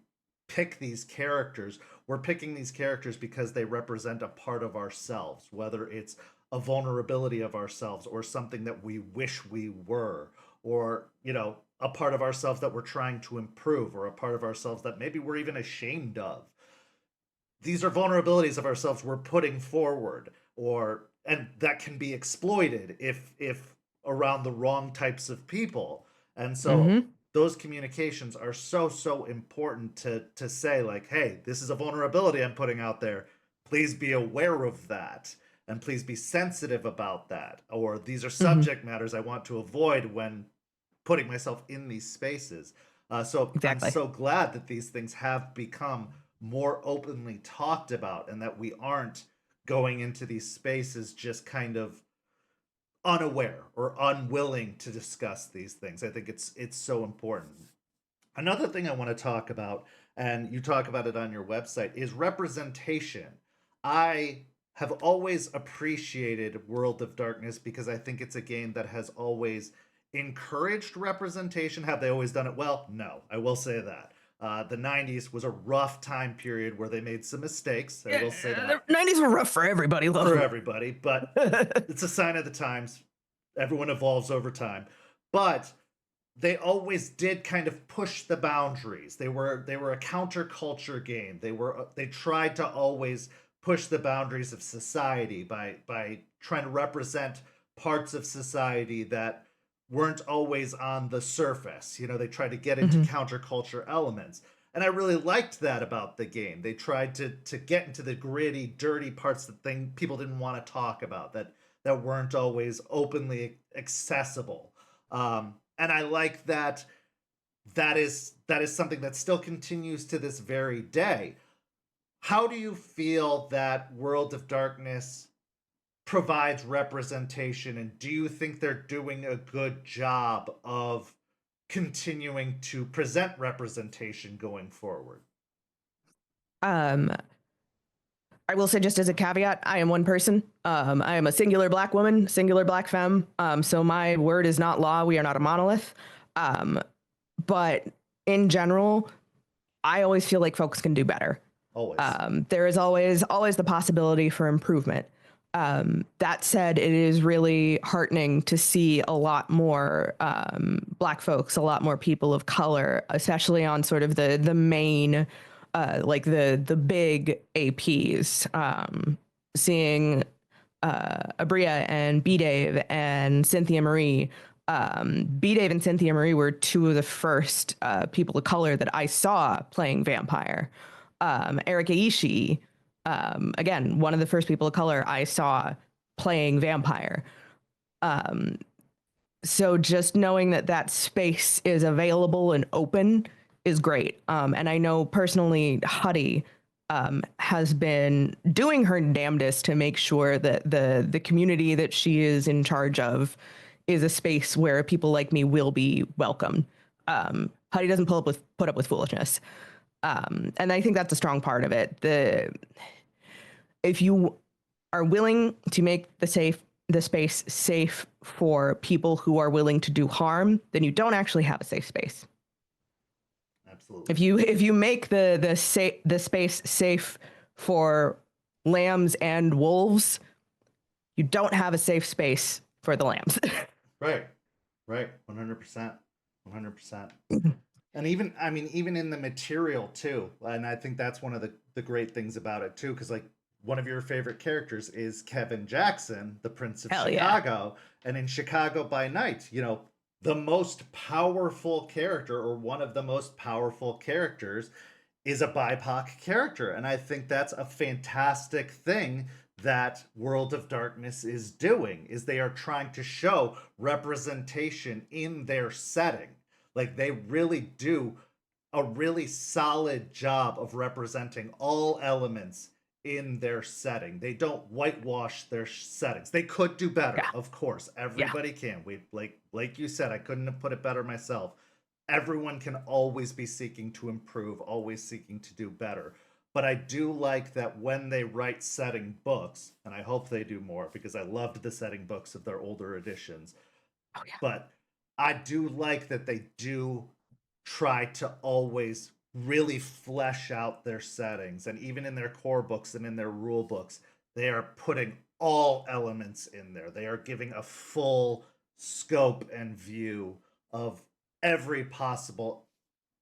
pick these characters. We're picking these characters because they represent a part of ourselves, whether it's a vulnerability of ourselves or something that we wish we were, or, you know, a part of ourselves that we're trying to improve, or a part of ourselves that maybe we're even ashamed of. These are vulnerabilities of ourselves we're putting forward, or and that can be exploited if around the wrong types of people. And so Mm-hmm. those communications are so important to say, like, hey, this is a vulnerability I'm putting out there. Please be aware of that, and please be sensitive about that. Or these are Mm-hmm. subject matters I want to avoid when putting myself in these spaces. So I'm Exactly. so glad that these things have become more openly talked about, and that we aren't going into these spaces just kind of unaware or unwilling to discuss these things. I think it's so important. Another thing I want to talk about, and you talk about it on your website, is representation. I have always appreciated World of Darkness because I think it's a game that has always encouraged representation. Have they always done it well? No, I will say that. The 90s was a rough time period where they made some mistakes. I Yeah, will say the that 90s were rough for everybody, for though. everybody, but it's a sign of the times. Everyone evolves over time. But they always did kind of push the boundaries. They were a counterculture game. They tried to always push the boundaries of society by trying to represent parts of society that weren't always on the surface. You know, they tried to get into Mm-hmm. counterculture elements. And I really liked that about the game. They tried to get into the gritty, dirty parts that people didn't want to talk about, that weren't always openly accessible. And I like that is something that still continues to this very day. how do you feel that World of Darkness provides representation, and do you think they're doing a good job of continuing to present representation going forward? Um, I will say, just as a caveat, I am one person. I am a singular black woman, singular black femme. So my word is not law. We are not a monolith. But in general, I always feel like folks can do better. Always. There is always the possibility for improvement. That said, it is really heartening to see a lot more Black folks, a lot more people of color, especially on sort of the main, like the big APs. Seeing Abria and B Dave and Cynthia Marie. B Dave and Cynthia Marie were two of the first people of color that I saw playing vampire. Eric Aishi, again, one of the first people of color I saw playing vampire. So just knowing that that space is available and open is great. And I know personally, Huddy has been doing her damnedest to make sure that the community that she is in charge of is a space where people like me will be welcome. Huddy doesn't put up with foolishness. And I think that's a strong part of it. If you are willing to make the space safe for people who are willing to do harm, then you don't actually have a safe space. Absolutely. If you make the space safe for lambs and wolves, you don't have a safe space for the lambs. Right. 100%. 100%. And even, I mean, even in the material too. And I think that's one of the great things about it too. Cause like one of your favorite characters is Kevin Jackson, the Prince of Chicago. Yeah. And in Chicago by Night, you know, the most powerful character, or one of the most powerful characters, is a BIPOC character. And I think that's a fantastic thing that World of Darkness is doing, is they are trying to show representation in their setting. Like they really do a really solid job of representing all elements in their setting. They don't whitewash their settings. They could do better, yeah. Of course. Everybody can. We like you said, I couldn't have put it better myself. Everyone can always be seeking to improve, always seeking to do better. But I do like that when they write setting books, and I hope they do more because I loved the setting books of their older editions. Oh, yeah. But I do like that they do try to always really flesh out their settings. And even in their core books and in their rule books, they are putting all elements in there. They are giving a full scope and view of every possible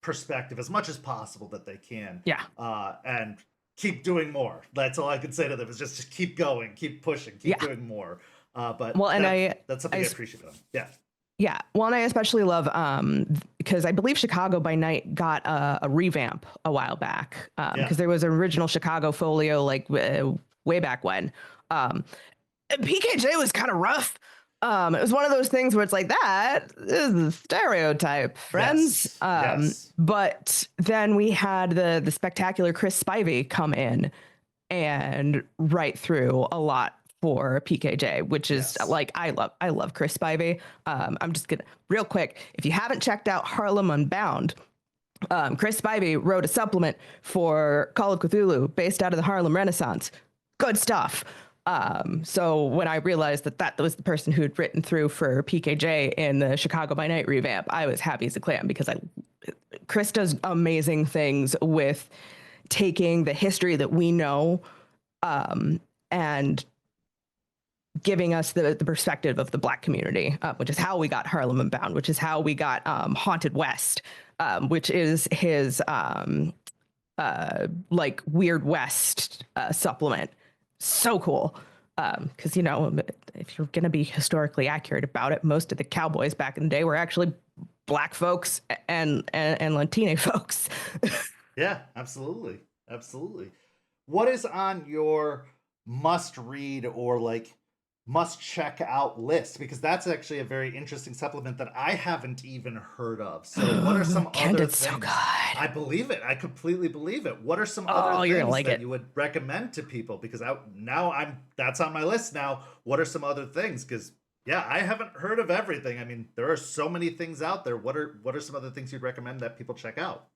perspective, as much as possible that they can. Yeah. And keep doing more. That's all I can say to them, is just keep going, keep pushing, keep doing more. But well, and that's something I appreciate them. Yeah. Yeah. Well, and I especially love, because I believe Chicago by Night got a revamp a while back, because there was an original Chicago folio like way back when. PKJ was kind of rough. It was one of those things where it's like, that is the stereotype, friends. Yes. But then we had the spectacular Chris Spivey come in and write through a lot for PKJ, which is like, I love Chris Spivey. I'm just gonna real quick, if you haven't checked out Harlem Unbound, Chris Spivey wrote a supplement for Call of Cthulhu based out of the Harlem Renaissance. Good stuff. So when I realized that was the person who had written through for PKJ in the Chicago by Night revamp, I was happy as a clam, because Chris does amazing things with taking the history that we know, and giving us the perspective of the Black community, which is how we got Harlem Unbound, which is how we got Haunted West, which is his like Weird West supplement. So cool. Because, you know, if you're going to be historically accurate about it, most of the cowboys back in the day were actually Black folks and Latino folks. Yeah, absolutely. Absolutely. What is on your must read or like must check out list, because that's actually a very interesting supplement that I haven't even heard of. So what are some other It's things? so good. I believe it. I completely believe it. What are some other You're gonna things like that it. you would recommend to people? Because that's on my list now. What are some other things? Because yeah, I haven't heard of everything. I mean, there are so many things out there. What are some other things you'd recommend that people check out?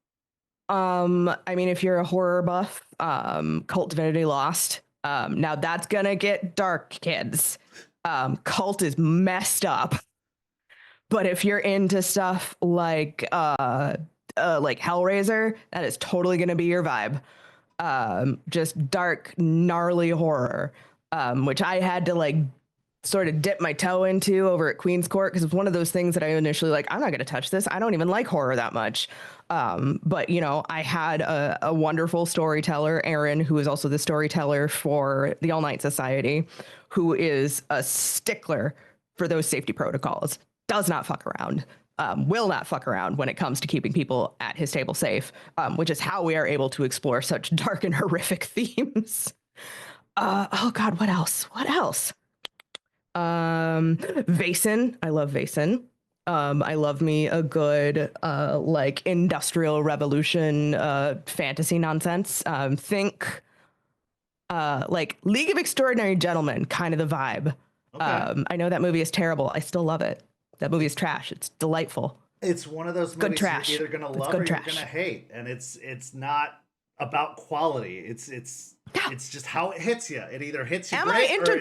I mean, if you're a horror buff, Cult Divinity Lost. Now that's gonna get dark, kids. Cult is messed up. But if you're into stuff like Hellraiser, that is totally gonna be your vibe. Just dark, gnarly horror, which I had to like sort of dip my toe into over at Queen's Court, because it's one of those things that I initially like, I'm not going to touch this. I don't even like horror that much. But, you know, I had a wonderful storyteller, Aaron, who is also the storyteller for the All Night Society, who is a stickler for those safety protocols, does not fuck around. Will not fuck around when it comes to keeping people at his table safe, which is how we are able to explore such dark and horrific themes. Oh God, what else? What else? Vaesen. I love Vaesen. I love me a good like industrial revolution fantasy nonsense. Think like League of Extraordinary Gentlemen, kind of the vibe. Okay. I know that movie is terrible. I still love it. That movie is trash. It's delightful. It's one of those Good movies trash. you're either gonna It's love good or trash. you're gonna hate, and it's not about quality. It's just how it hits you. It either hits you Am great I or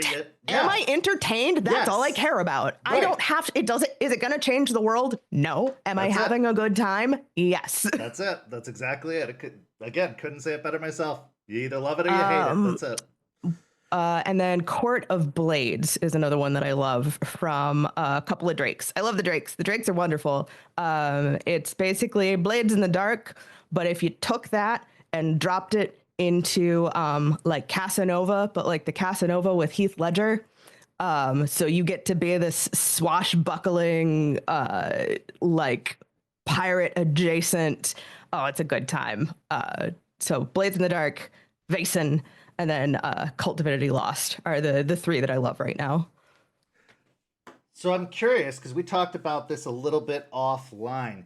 Am I entertained? That's Yes. all I care about. Right. I don't have to, it doesn't, is it going to change the world? No. Am I That's it. having a good time? Yes. That's it. That's exactly it. Couldn't say it better myself. You either love it or you hate it. That's it. And then Court of Blades is another one that I love from a couple of Drakes. I love the Drakes. The Drakes are wonderful. It's basically Blades in the Dark, but if you took that and dropped it into like Casanova, but like the Casanova with Heath Ledger. So you get to be this swashbuckling, like pirate adjacent. Oh, it's a good time. So Blades in the Dark, Vaesen, and then Cult Divinity Lost are the three that I love right now. So I'm curious, because we talked about this a little bit offline.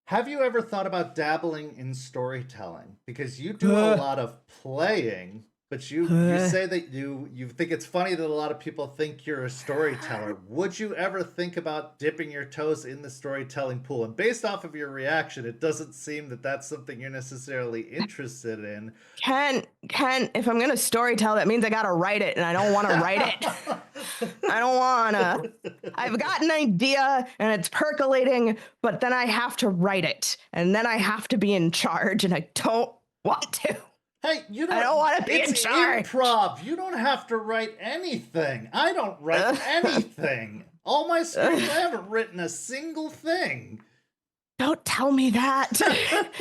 Have you ever thought about dabbling in storytelling? Because you do a lot of playing, but you say that you think it's funny that a lot of people think you're a storyteller. Would you ever think about dipping your toes in the storytelling pool? And based off of your reaction, it doesn't seem that that's something you're necessarily interested in. Ken, if I'm gonna storytell, that means I gotta write it, and I don't want to write it. I don't wanna. I've got an idea and it's percolating, but then I have to write it, and then I have to be in charge, and I don't want to. Hey, I don't want to be in charge. Improv. You don't have to write anything. I don't write anything. All my scripts, I haven't written a single thing. Don't tell me that.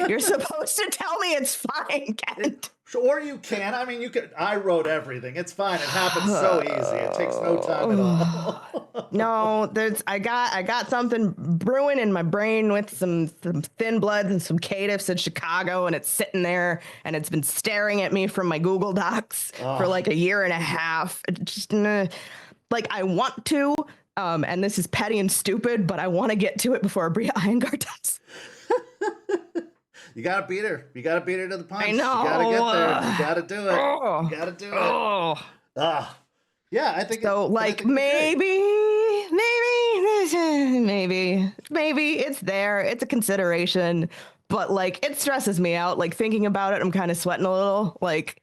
You're supposed to tell me it's fine, Kent. Or you can. I mean, you could. I wrote everything. It's fine. It happens so easy. It takes no time at all. No, I got something brewing in my brain with some thin bloods and some caitiffs in Chicago, and it's sitting there, and it's been staring at me from my Google Docs for like a year and a half. Just like I want to, and this is petty and stupid, but I want to get to it before Bria Iyengar does. You gotta beat her. You gotta beat her to the punch. I know. You gotta get there. You gotta do it. You gotta do it. Yeah, I think so. Like maybe it's there. It's a consideration, but like it stresses me out. Like thinking about it, I'm kind of sweating a little. Like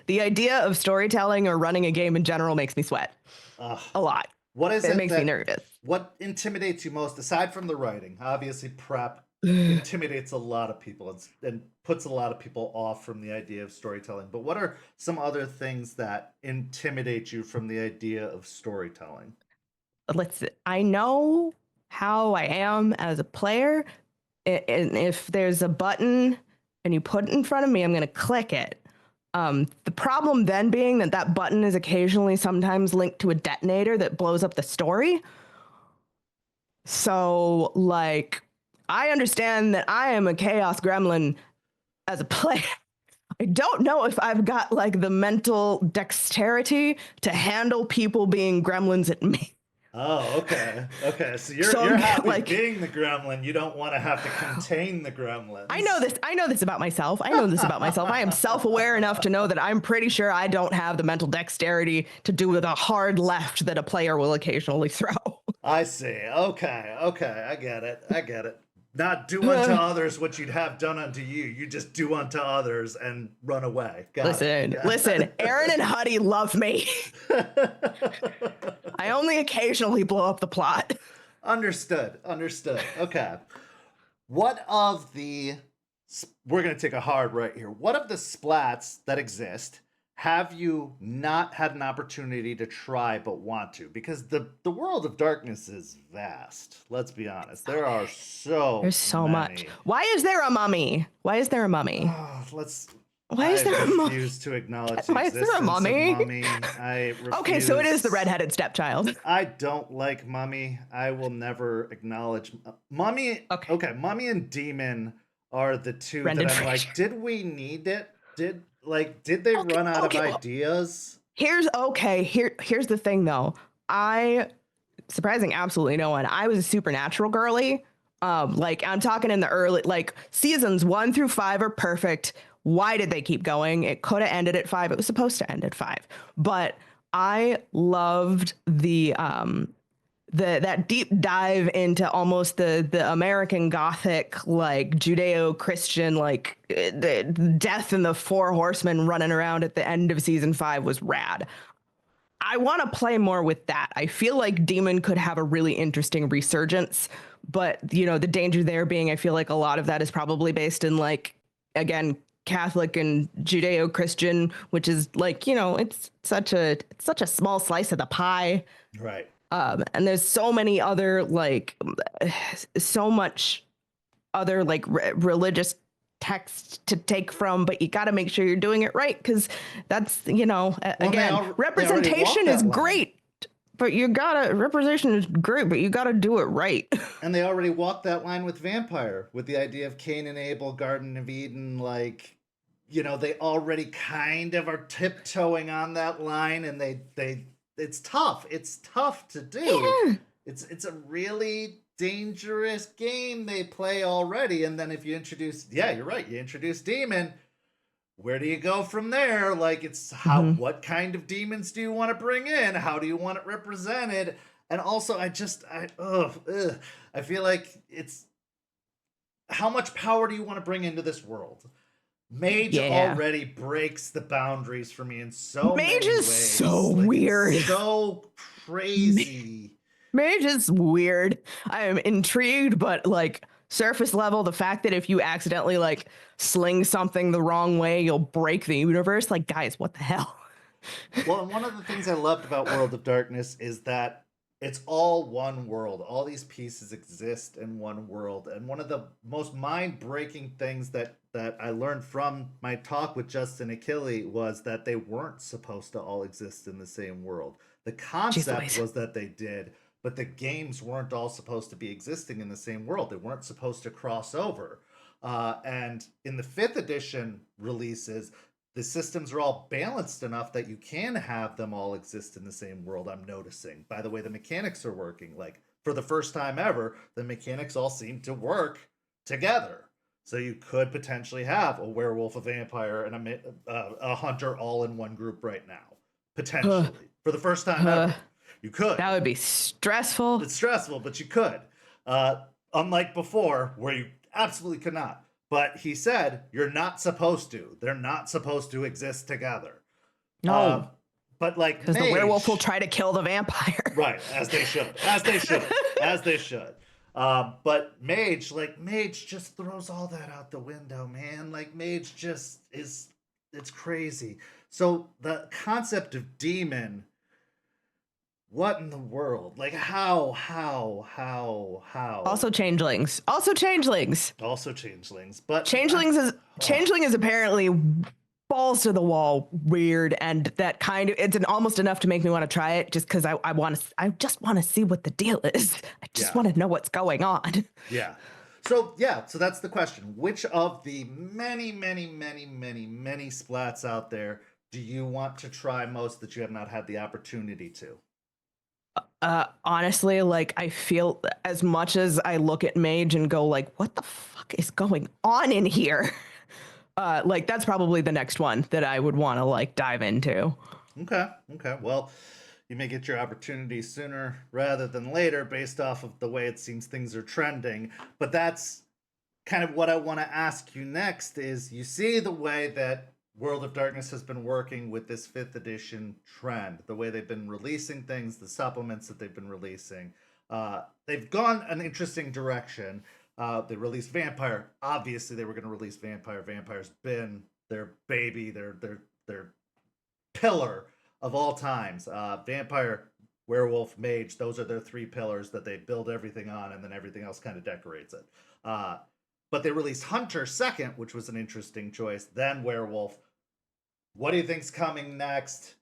the idea of storytelling or running a game in general makes me sweat a lot. What is it makes me nervous. What intimidates you most, aside from the writing? Obviously, prep intimidates a lot of people and puts a lot of people off from the idea of storytelling. But what are some other things that intimidate you from the idea of storytelling? I know how I am as a player, and if there's a button and you put it in front of me, I'm going to click it. The problem then being that button is occasionally sometimes linked to a detonator that blows up the story. So, like, I understand that I am a chaos gremlin as a player. I don't know if I've got like the mental dexterity to handle people being gremlins at me. Oh, okay. Okay. So So you're I'm happy like, being the gremlin. You don't want to have to contain the I know gremlins. this. I know this about myself. I know this about myself. I am self-aware enough to know that I'm pretty sure I don't have the mental dexterity to do with a hard left that a player will occasionally throw. I see. Okay. Okay. I get it. I get it. Not do unto others what you'd have done unto you. You just do unto others and run away. Got it. Listen, Aaron and Huddy love me. I only occasionally blow up the plot. Understood. Understood. Okay. What of the we're going to take a hard right here. What of the splats that exist have you not had an opportunity to try but want to? Because the world of darkness is vast. Let's be honest. There's so much. many. Why is there a mummy? Why is there a mummy? I is there a mummy? refuse to acknowledge the Why is there a existence mummy? of mummy. I refuse. Okay, so it is the redheaded stepchild. I don't like mummy. I will never acknowledge mummy. Okay, mummy and demon are the two Brendan that I'm Fraser. like, did we need it? Did they run out of ideas? Here's the thing though. Surprising absolutely no one. I was a supernatural girly. Like I'm talking in the early like seasons 1 through 5 are perfect. Why did they keep going? It could have ended at 5. It was supposed to end at 5. But I loved that deep dive into almost the American Gothic, like Judeo-Christian, like the death and the 4 horsemen running around at the end of season 5 was rad. I want to play more with that. I feel like Demon could have a really interesting resurgence, but the danger there being, I feel like a lot of that is probably based in like, again, Catholic and Judeo-Christian, which is like, it's such a small slice of the pie. Right. And there's so many other like so much other like religious text to take from, but you got to make sure you're doing it right, because that's again, representation is great, but representation is great, but you gotta do it right. And they already walked that line with vampire, with the idea of Cain and Abel, Garden of Eden, like they already kind of are tiptoeing on that line, and they it's tough. It's tough to do. Yeah. It's a really dangerous game they play already. And then if you introduce, you're right, you introduce demon, where do you go from there? Like, it's what kind of demons do you want to bring in? How do you want it represented? And also, I feel like it's, how much power do you want to bring into this world? Mage already breaks the boundaries for me in so many ways. Mage is so weird. So crazy. Mage is weird. I am intrigued, but like surface level, the fact that if you accidentally like sling something the wrong way, you'll break the universe. Like, guys, what the hell? Well, and one of the things I loved about World of Darkness is that it's all one world. All these pieces exist in one world. And one of the most mind-breaking things that I learned from my talk with Justin Achille was that they weren't supposed to all exist in the same world. The concept was that they did, but the games weren't all supposed to be existing in the same world. They weren't supposed to cross over. And in the 5th edition releases, the systems are all balanced enough that you can have them all exist in the same world, I'm noticing. By the way, the mechanics are working. Like, for the first time ever, the mechanics all seem to work together. So you could potentially have a werewolf, a vampire, and a hunter all in one group right now. Potentially. For the first time ever. You could. That would be stressful. It's stressful, but you could. Unlike before, where you absolutely could not. But he said, you're not supposed to. They're not supposed to exist together. No. But like, because the werewolf will try to kill the vampire. Right, as they should. As they should. As they should. But Mage just throws all that out the window, man. Like, Mage just is, it's crazy. So the concept of demon, what in the world? Like, how? Also changelings. But Changeling is apparently balls to the wall weird, and that kind of, it's almost enough to make me want to try it, just because I just want to see what the deal is. I just want to know what's going on. Yeah. So yeah, so that's the question. Which of the many, many, many, many, many splats out there do you want to try most that you have not had the opportunity to? Honestly, like I feel as much as I look at Mage and go like, what the fuck is going on in here? Like that's probably the next one that I would want to like dive into. Okay, okay. Well, you may get your opportunity sooner rather than later based off of the way it seems things are trending. But that's kind of what I want to ask you next is you see the way that World of Darkness has been working with this 5th edition trend, the way they've been releasing things, the supplements that they've been releasing. They've gone an interesting direction. They released Vampire. Obviously, they were going to release Vampire. Vampire's been their baby, their pillar of all times. Vampire, Werewolf, Mage, those are their 3 pillars that they build everything on, and then everything else kind of decorates it. But they released Hunter second, which was an interesting choice, then Werewolf. What do you think's coming next?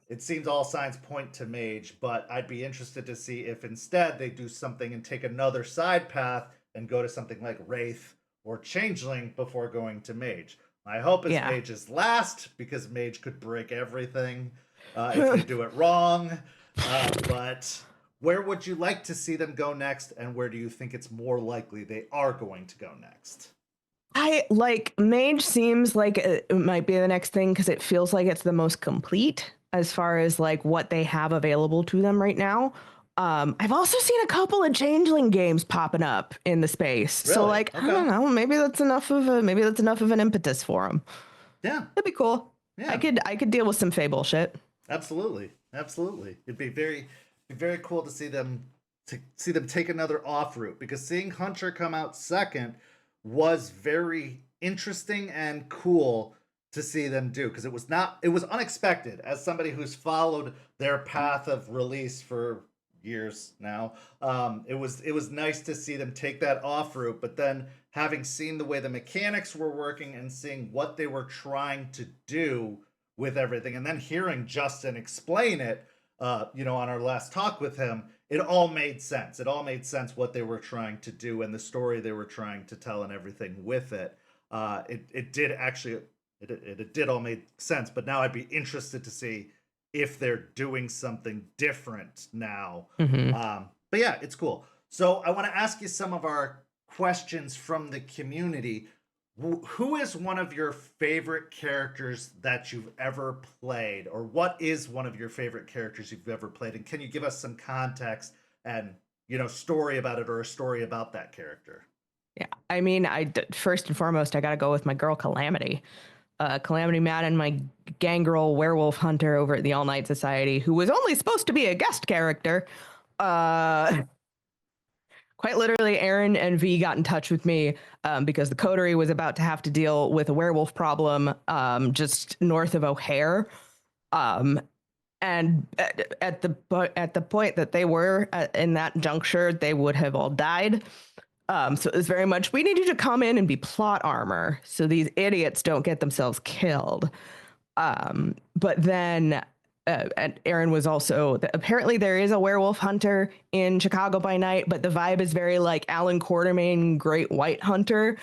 It seems all signs point to Mage, but I'd be interested to see if instead they do something and take another side path and go to something like Wraith or Changeling before going to Mage. My hope is Mage is last, because Mage could break everything if they do it wrong. But where would you like to see them go next, and where do you think it's more likely they are going to go next? I like Mage seems like it might be the next thing because it feels like it's the most complete as far as like what they have available to them right now. I've also seen a couple of Changeling games popping up in the space, Really? so like Okay. I don't know, maybe that's enough of an impetus for them. Yeah, That'd be cool. yeah. I could deal with some Fable shit. Absolutely, absolutely. It'd be very cool to see them take another off route, because seeing Hunter come out second was very interesting and cool to see them do, because it was unexpected. As somebody who's followed their path of release for years now, it was nice to see them take that off route, but then having seen the way the mechanics were working and seeing what they were trying to do with everything, and then hearing Justin explain it, on our last talk with him, it all made sense. It all made sense what they were trying to do and the story they were trying to tell and everything with it. It did actually, it did all make sense. But now I'd be interested to see if they're doing something different now. But yeah, it's cool. So I want to ask you some of our questions from the community. Who is one of your favorite characters that you've ever played, or what is one of your favorite characters you've ever played? And can you give us some context and, story about it, or a story about that character? Yeah, I mean, first and foremost, I got to go with my girl Calamity. Calamity Madden, my gangrel werewolf hunter over at the All Night Society, who was only supposed to be a guest character. Quite literally, Aaron and V got in touch with me because the coterie was about to have to deal with a werewolf problem just north of O'Hare. And at the point that they were in that juncture, they would have all died. So it was very much, we need you to come in and be plot armor so these idiots don't get themselves killed. But then and Aaron was also, apparently there is a werewolf hunter in Chicago by Night, but the vibe is very like Alan Quartermain, Great White Hunter.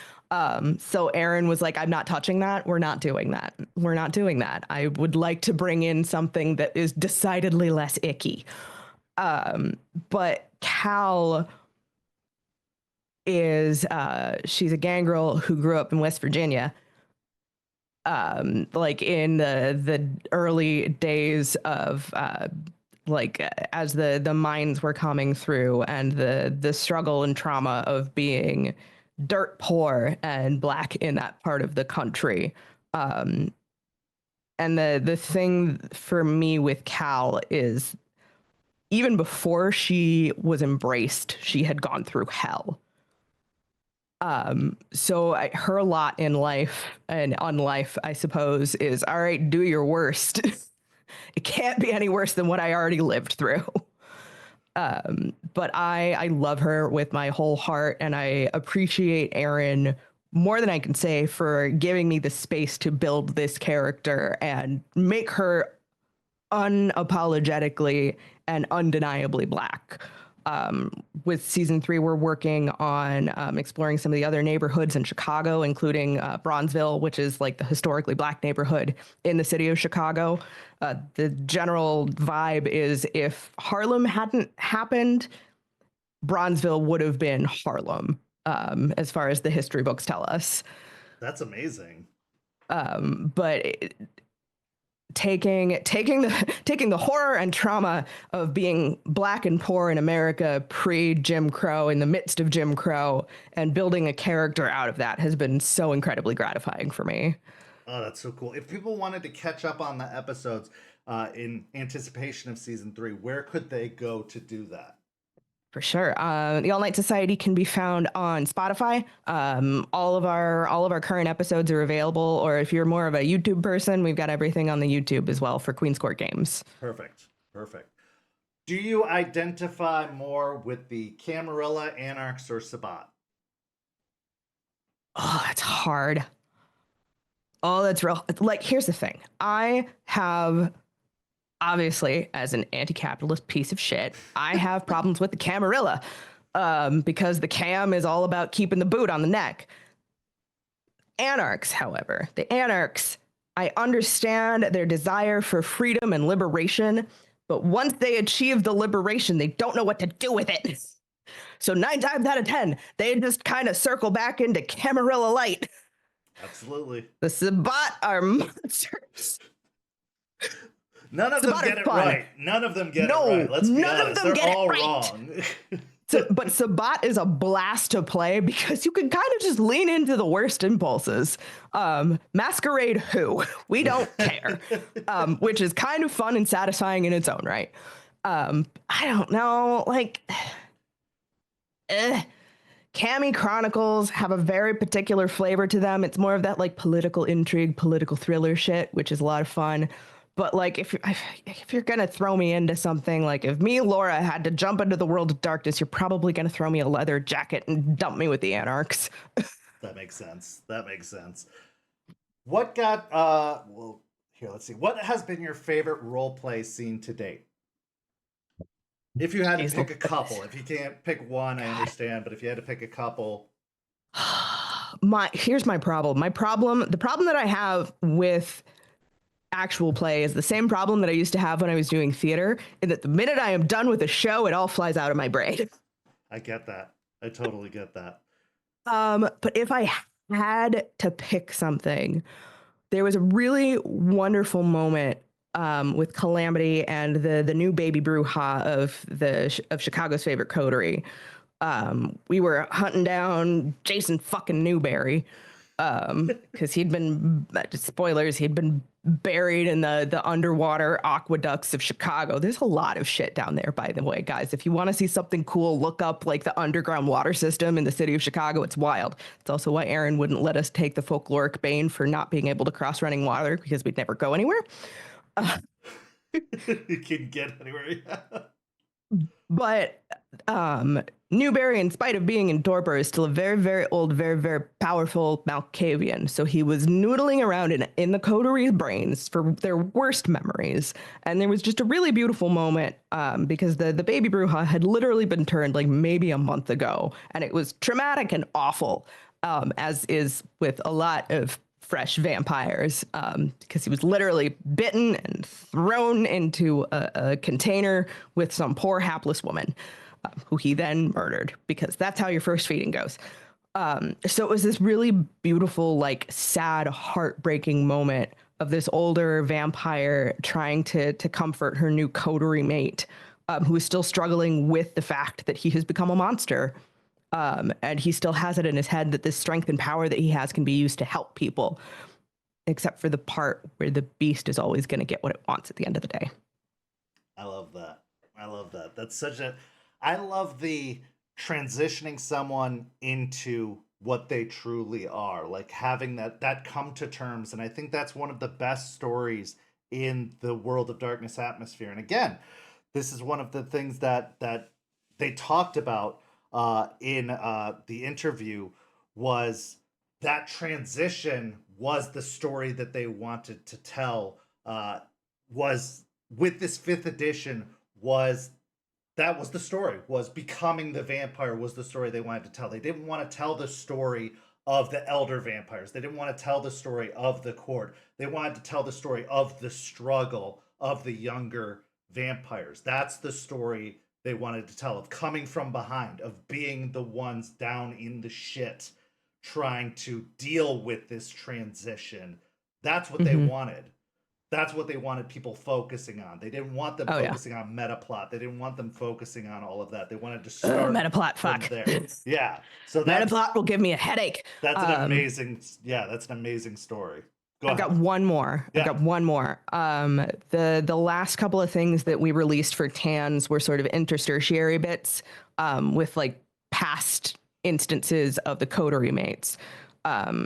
So Aaron was like, I'm not touching that. We're not doing that. We're not doing that. I would like to bring in something that is decidedly less icky. But Cal is, she's a gangrel who grew up in West Virginia. Like in the early days of as the mines were coming through, and the struggle and trauma of being dirt poor and Black in that part of the country. And the thing for me with Cal is, even before she was embraced, she had gone through hell. So her lot in life and on life, I suppose, is, all right, do your worst. It can't be any worse than what I already lived through. But I love her with my whole heart, and I appreciate Aaron more than I can say for giving me the space to build this character and make her unapologetically and undeniably Black. With season 3, we're working on exploring some of the other neighborhoods in Chicago, including Bronzeville, which is like the historically black neighborhood in the city of Chicago. The general vibe is if Harlem hadn't happened, Bronzeville would have been Harlem, as far as the history books tell us. That's amazing. But taking the horror and trauma of being black and poor in America pre-Jim Crow, in the midst of Jim Crow, and building a character out of that has been so incredibly gratifying for me. Oh, that's so cool. If people wanted to catch up on the episodes in anticipation of season 3, where could they go to do that? For sure. The All Night Society can be found on Spotify. All of our current episodes are available, or if you're more of a YouTube person, we've got everything on the YouTube as well for Queen's Court Games. Perfect. Do you identify more with the Camarilla, Anarchs, or Sabbat? Oh, that's hard. Oh, that's real. Like, here's the thing. I have, obviously, as an anti-capitalist piece of shit, I have problems with the Camarilla, because the cam is all about keeping the boot on the neck. Anarchs, however, I understand their desire for freedom and liberation, but once they achieve the liberation, they don't know what to do with it. So 9 times out of 10, they just kind of circle back into Camarilla Light. Absolutely. The Sabbat are monsters. None of them get it right. None of them get it right. Let's be honest. They're all wrong. But Sabbat is a blast to play because you can kind of just lean into the worst impulses. Masquerade who? We don't care. Which is kind of fun and satisfying in its own right. I don't know, like... Cami Chronicles have a very particular flavor to them. It's more of that like political intrigue, political thriller shit, which is a lot of fun. But like, if you're gonna throw me into something, like if me, Laura, had to jump into the world of darkness, you're probably gonna throw me a leather jacket and dump me with the Anarchs. That makes sense. What got well, here, let's see. What has been your favorite role play scene to date? If you had to pick a couple, if you can't pick one, I understand, but if you had to pick a couple. Here's my problem. The problem that I have with actual play is the same problem that I used to have when I was doing theater, in that the minute I am done with a show, it all flies out of my brain. I get that. I totally get that. But if I had to pick something, there was a really wonderful moment with Calamity and the new baby Bruja of Chicago's favorite coterie. We were hunting down Jason fucking Newberry because he'd been, spoilers, he'd been buried in the underwater aqueducts of Chicago. There's a lot of shit down there, by the way, guys. If you want to see something cool, look up like the underground water system in the city of Chicago. It's wild. It's also why Aaron wouldn't let us take the folkloric bane for not being able to cross running water, because we'd never go anywhere. You can get anywhere. Yeah. But Newberry, in spite of being in torpor, is still a very, very old, very, very powerful Malkavian. So he was noodling around in the coteries' brains for their worst memories. And there was just a really beautiful moment because the baby Bruja had literally been turned like maybe a month ago. And it was traumatic and awful, as is with a lot of fresh vampires, because he was literally bitten and thrown into a container with some poor hapless woman who he then murdered, because that's how your first feeding goes. So it was this really beautiful, like sad, heartbreaking moment of this older vampire trying to comfort her new coterie mate, who is still struggling with the fact that he has become a monster. And he still has it in his head that this strength and power that he has can be used to help people, except for the part where the beast is always going to get what it wants at the end of the day. I love that. That's I love the transitioning someone into what they truly are, like having that come to terms. And I think that's one of the best stories in the World of Darkness atmosphere. And again, this is one of the things that they talked about in the interview, was that transition was the story that they wanted to tell, was with this 5th edition, was That was the story, was becoming the vampire was the story they wanted to tell. They didn't want to tell the story of the elder vampires. They didn't want to tell the story of the court. They wanted to tell the story of the struggle of the younger vampires. That's the story they wanted to tell, of coming from behind, of being the ones down in the shit trying to deal with this transition. That's what they wanted. That's what they wanted people focusing on. They didn't want them focusing on meta plot. They didn't want them focusing on all of that. They wanted to start meta plot. from Fuck. there. Yeah. So Meta plot will give me a headache. that's an amazing. Yeah, that's an amazing story. I've got one more. Yeah. I've got one more. The last couple of things that we released for Tans were sort of interstitiary bits with like past instances of the coterie mates.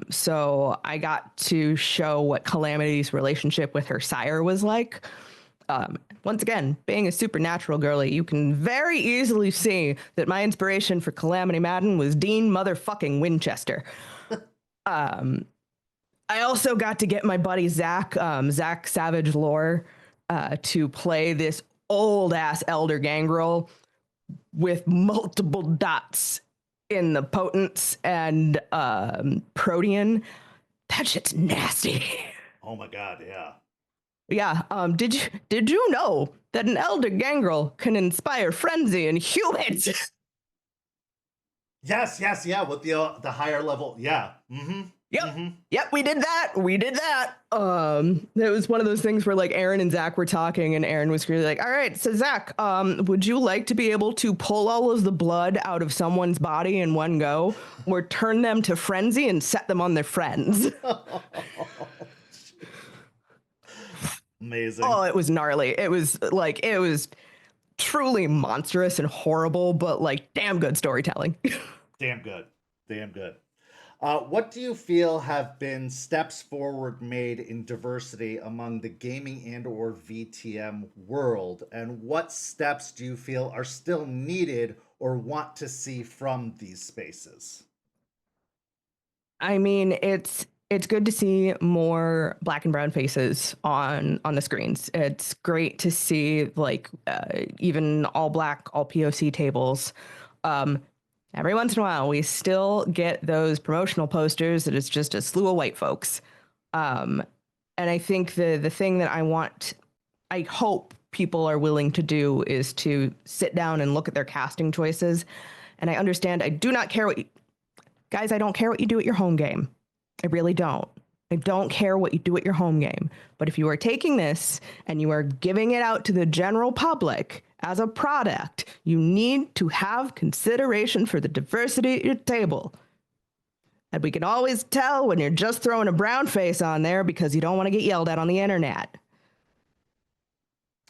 So I got to show what Calamity's relationship with her sire was like. Once again, being a supernatural girly, you can very easily see that my inspiration for Calamity Madden was Dean motherfucking Winchester. I also got to get my buddy Zach Savage Lore, to play this old ass elder gangrel with multiple dots in the potence and protean. That shit's nasty. Oh my god, yeah. Yeah. Did you know that an elder gangrel can inspire frenzy in humans? Yes, yeah, with the higher level, yeah. Yep, we did that. It was one of those things where like Aaron and Zach were talking, and Aaron was really like, all right, so Zach, would you like to be able to pull all of the blood out of someone's body in one go, or turn them to frenzy and set them on their friends? Amazing. Oh, it was gnarly. It was truly monstrous and horrible, but like damn good storytelling. Damn good. What do you feel have been steps forward made in diversity among the gaming and or VTM world? And what steps do you feel are still needed or want to see from these spaces? I mean, it's good to see more black and brown faces on the screens. It's great to see like even all black, all POC tables. Every once in a while, we still get those promotional posters that it's just a slew of white folks. And I think the thing that I hope people are willing to do is to sit down and look at their casting choices. And I understand, I do not care guys, I don't care what you do at your home game. I really don't. I don't care what you do at your home game. But if you are taking this and you are giving it out to the general public as a product, you need to have consideration for the diversity at your table. And we can always tell when you're just throwing a brown face on there because you don't want to get yelled at on the internet.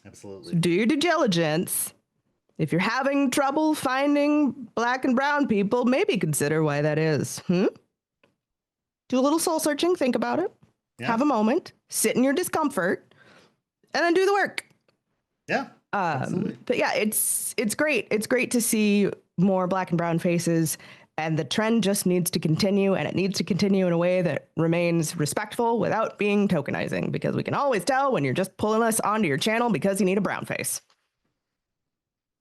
Absolutely. So do your due diligence. If you're having trouble finding black and brown people, maybe consider why that is. Do a little soul searching, think about it, have a moment, sit in your discomfort, and then do the work. Yeah. But yeah, it's great. It's great to see more black and brown faces, and the trend just needs to continue, and it needs to continue in a way that remains respectful without being tokenizing, because we can always tell when you're just pulling us onto your channel because you need a brown face.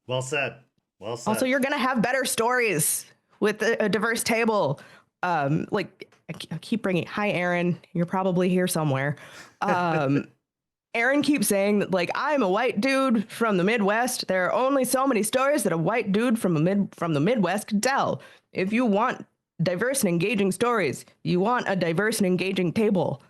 Well said. Also, you're going to have better stories with a diverse table. Like I keep bringing, hi, Aaron, you're probably here somewhere. Aaron keeps saying that, like, I'm a white dude from the Midwest. There are only so many stories that a white dude from the Midwest could tell. If you want diverse and engaging stories, you want a diverse and engaging table.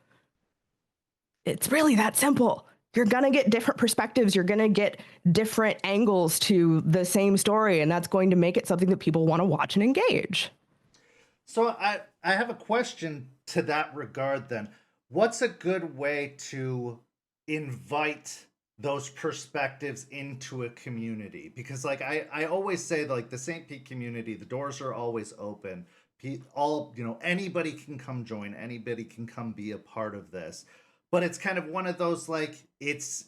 It's really that simple. You're going to get different perspectives. You're going to get different angles to the same story, and that's going to make it something that people want to watch and engage. So I have a question to that regard then. What's a good way to invite those perspectives into a community? Because like I always say, like, the St. Pete community, the doors are always open. Anybody can come join, anybody can come be a part of this. But it's kind of one of those, like, it's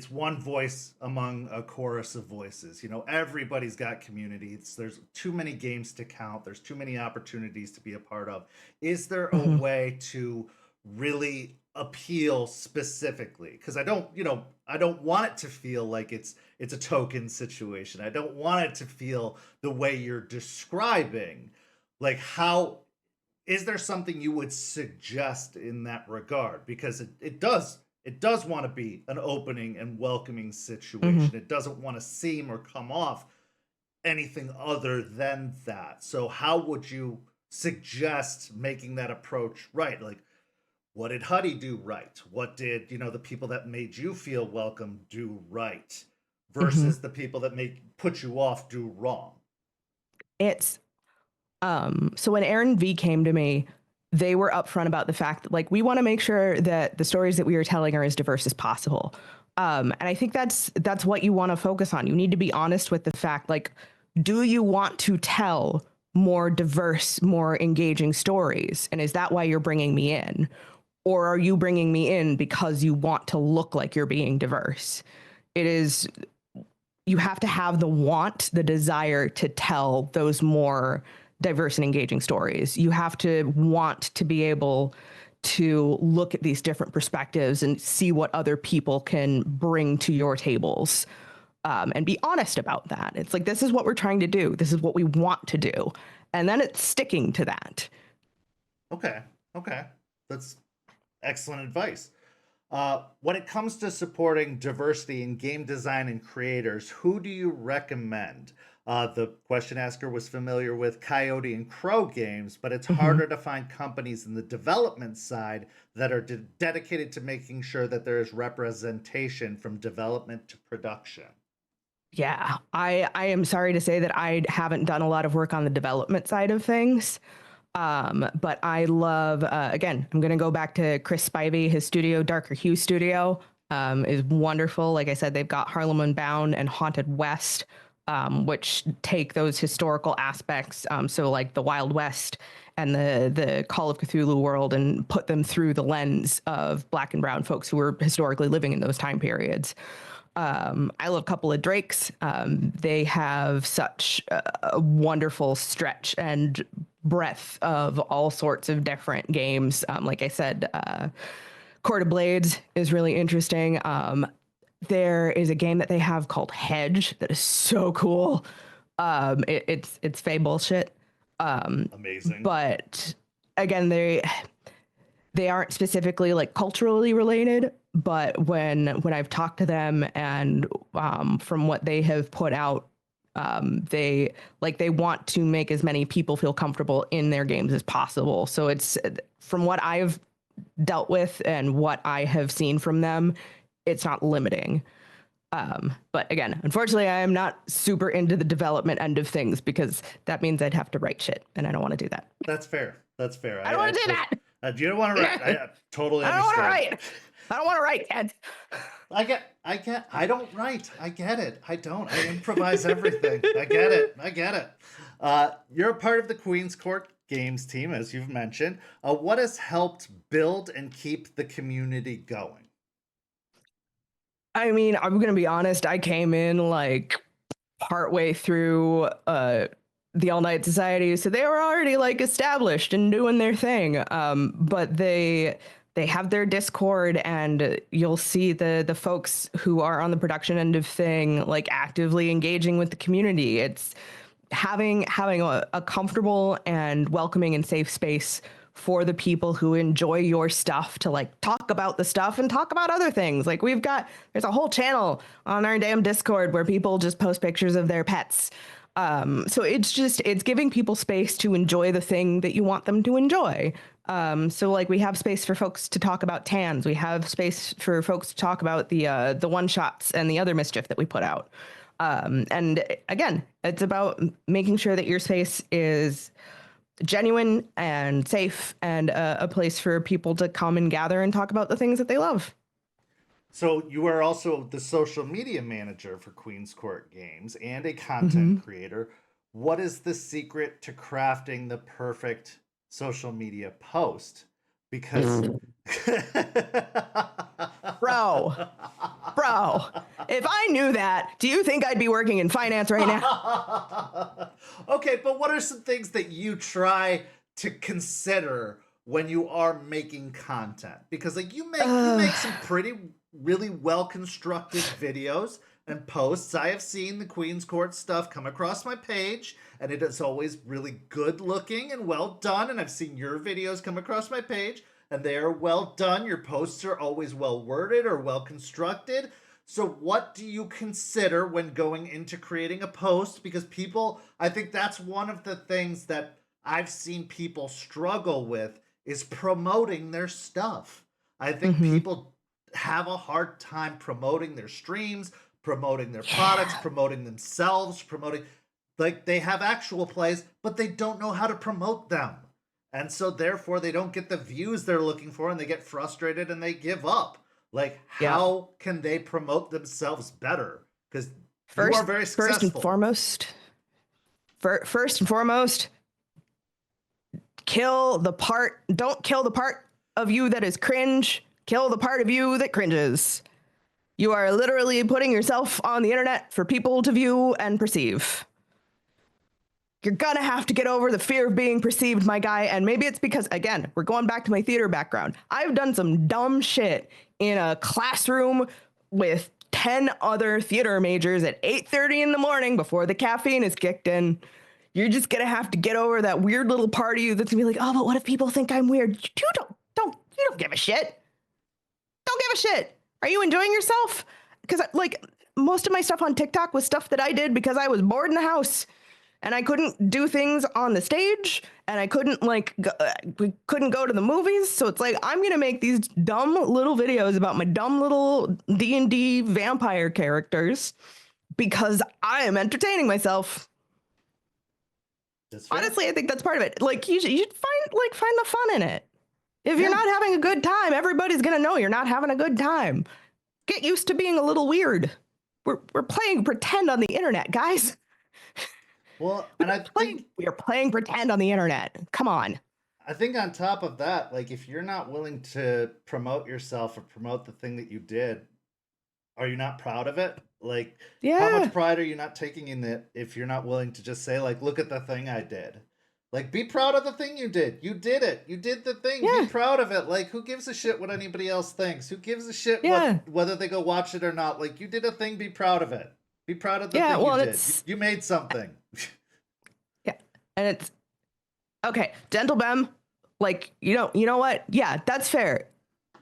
one voice among a chorus of voices. Everybody's got communities. There's too many games to count. There's too many opportunities to be a part of. Is there a way to really appeal specifically? Because I don't want it to feel like it's a token situation. I don't want it to feel the way you're describing. Like, how is there something you would suggest in that regard? Because it does want to be an opening and welcoming situation. Hmm. It doesn't want to seem or come off anything other than that. So how would you suggest making that approach right? Like, what did Huddy do right? What did, the people that made you feel welcome do right Hmm. versus the people that put you off do wrong? It's so when Aaron V came to me, they were upfront about the fact that like we want to make sure that the stories that we are telling are as diverse as possible. And I think that's what you want to focus on. You need to be honest with the fact, like, do you want to tell more diverse, more engaging stories? And is that why you're bringing me in? Or are you bringing me in because you want to look like you're being diverse? It is, you have to have the want, the desire to tell those more diverse and engaging stories. You have to want to be able to look at these different perspectives and see what other people can bring to your tables, and be honest about that. It's like, this is what we're trying to do. This is what we want to do. And then it's sticking to that. Okay, okay. That's excellent advice. When it comes to supporting diversity in game design and creators, who do you recommend? The question asker was familiar with Coyote and Crow games, but it's Mm-hmm. harder to find companies in the development side that are dedicated to making sure that there is representation from development to production. Yeah, I am sorry to say that I haven't done a lot of work on the development side of things. But I love, again, I'm going to go back to Chris Spivey, his studio, Darker Hue Studio, is wonderful. Like I said, they've got Harlem Unbound and Haunted West, which take those historical aspects, so like the Wild West and the Call of Cthulhu world, and put them through the lens of Black and brown folks who were historically living in those time periods. I love a couple of Drakes. They have such a wonderful stretch and breadth of all sorts of different games. Like I said, Court of Blades is really interesting. There is a game that they have called Hedge that is so cool. It's Fey bullshit, Amazing. but again, they aren't specifically like culturally related, but when I've talked to them and from what they have put out, they want to make as many people feel comfortable in their games as possible. So it's, from what I've dealt with and what I have seen from them, it's not limiting. But again, unfortunately, I am not super into the development end of things because that means I'd have to write shit, and I don't want to do that. That's fair. That's fair. I don't want to do that. You don't want to write. I totally I don't want to understand. write. I don't want to write, Ed. I don't write. I get it. I don't. I improvise everything. I get it. I get it. You're a part of the Queen's Court Games team, as you've mentioned. What has helped build and keep the community going? I mean, I'm gonna be honest. I came in like partway through the All Night Society, so they were already like established and doing their thing. But they have their Discord, and you'll see the folks who are on the production end of thing like actively engaging with the community. It's having a comfortable and welcoming and safe space for the people who enjoy your stuff to like talk about the stuff and talk about other things. Like there's a whole channel on our damn Discord where people just post pictures of their pets. So it's giving people space to enjoy the thing that you want them to enjoy. So like we have space for folks to talk about tans. We have space for folks to talk about the one shots and the other mischief that we put out. And again, it's about making sure that your space is genuine and safe and a place for people to come and gather and talk about the things that they love. So you are also the social media manager for Queen's Court Games and a Mm-hmm. content creator. What is the secret to crafting the perfect social media post? Because Bro, bro, if I knew that, do you think I'd be working in finance right now? Okay, but what are some things that you try to consider when you are making content? Because like you Uh, make some pretty really well constructed videos and posts. I have seen the Queen's Court stuff come across my page, and it is always really good looking and well done. And I've seen your videos come across my page, and they are well done. Your posts are always well worded or well constructed. So, what do you consider when going into creating a post? Because people, I think that's one of the things that I've seen people struggle with is promoting their stuff. I think mhm. people have a hard time promoting their streams, promoting their products, Yeah. promoting themselves, promoting like they have actual plays, but they don't know how to promote them. And so therefore they don't get the views they're looking for and they get frustrated and they give up. Like Yeah. how can they promote themselves better? Cuz you are First, very first and successful. foremost, first and foremost, don't kill the part of you that is cringe. Kill the part of you that cringes. You are literally putting yourself on the internet for people to view and perceive. You're gonna have to get over the fear of being perceived, my guy. And maybe it's because, again, we're going back to my theater background. I've done some dumb shit in a classroom with 10 other theater majors at 8:30 in the morning before the caffeine is kicked in. You're just gonna have to get over that weird little part of you that's gonna be like, oh, but what if people think I'm weird? You don't give a shit. Don't give a shit. Are you enjoying yourself? Because like most of my stuff on TikTok was stuff that I did because I was bored in the house and I couldn't do things on the stage and I couldn't we couldn't go to the movies. So it's like, I'm going to make these dumb little videos about my dumb little D&D vampire characters because I am entertaining myself. That's fair. Honestly, I think that's part of it. Like you should find the fun in it. If you're Yeah. not having a good time, everybody's going to know you're not having a good time. Get used to being a little weird. We're playing pretend on the internet, guys. Well, and We are playing pretend on the internet. Come on. I think on top of that, like if you're not willing to promote yourself or promote the thing that you did, are you not proud of it? Like how much Yeah. pride are you not taking in it if you're not willing to just say like look at the thing I did? Like be proud of the thing you did. You did it. You did the thing. Yeah. Be proud of it. Like who gives a shit what anybody else thinks? Who gives a shit Yeah. whether they go watch it or not? Like you did a thing, be proud of it. Be proud of the Yeah. thing Well, you did. You made something. yeah. And it's okay. Gentle Bem, like, you know what? Yeah, that's fair.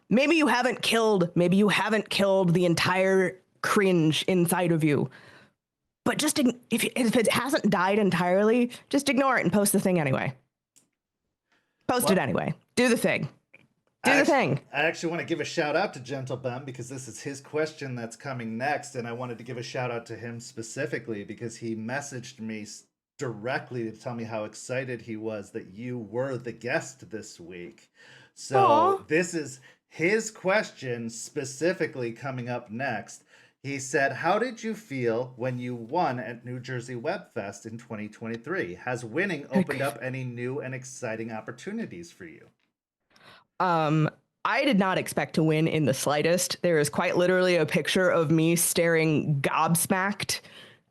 Maybe you haven't killed the entire cringe inside of you. But just if it hasn't died entirely, just ignore it and post the thing anyway. Post it anyway. Do the thing. Do the thing. I actually want to give a shout out to Gentle Bem because this is his question that's coming next, and I wanted to give a shout out to him specifically because he messaged me directly to tell me how excited he was that you were the guest this week. So Aw. this is his question specifically coming up next. He said, how did you feel when you won at New Jersey Webfest in 2023? Has winning opened up any new and exciting opportunities for you? I did not expect to win in the slightest. There is quite literally a picture of me staring gobsmacked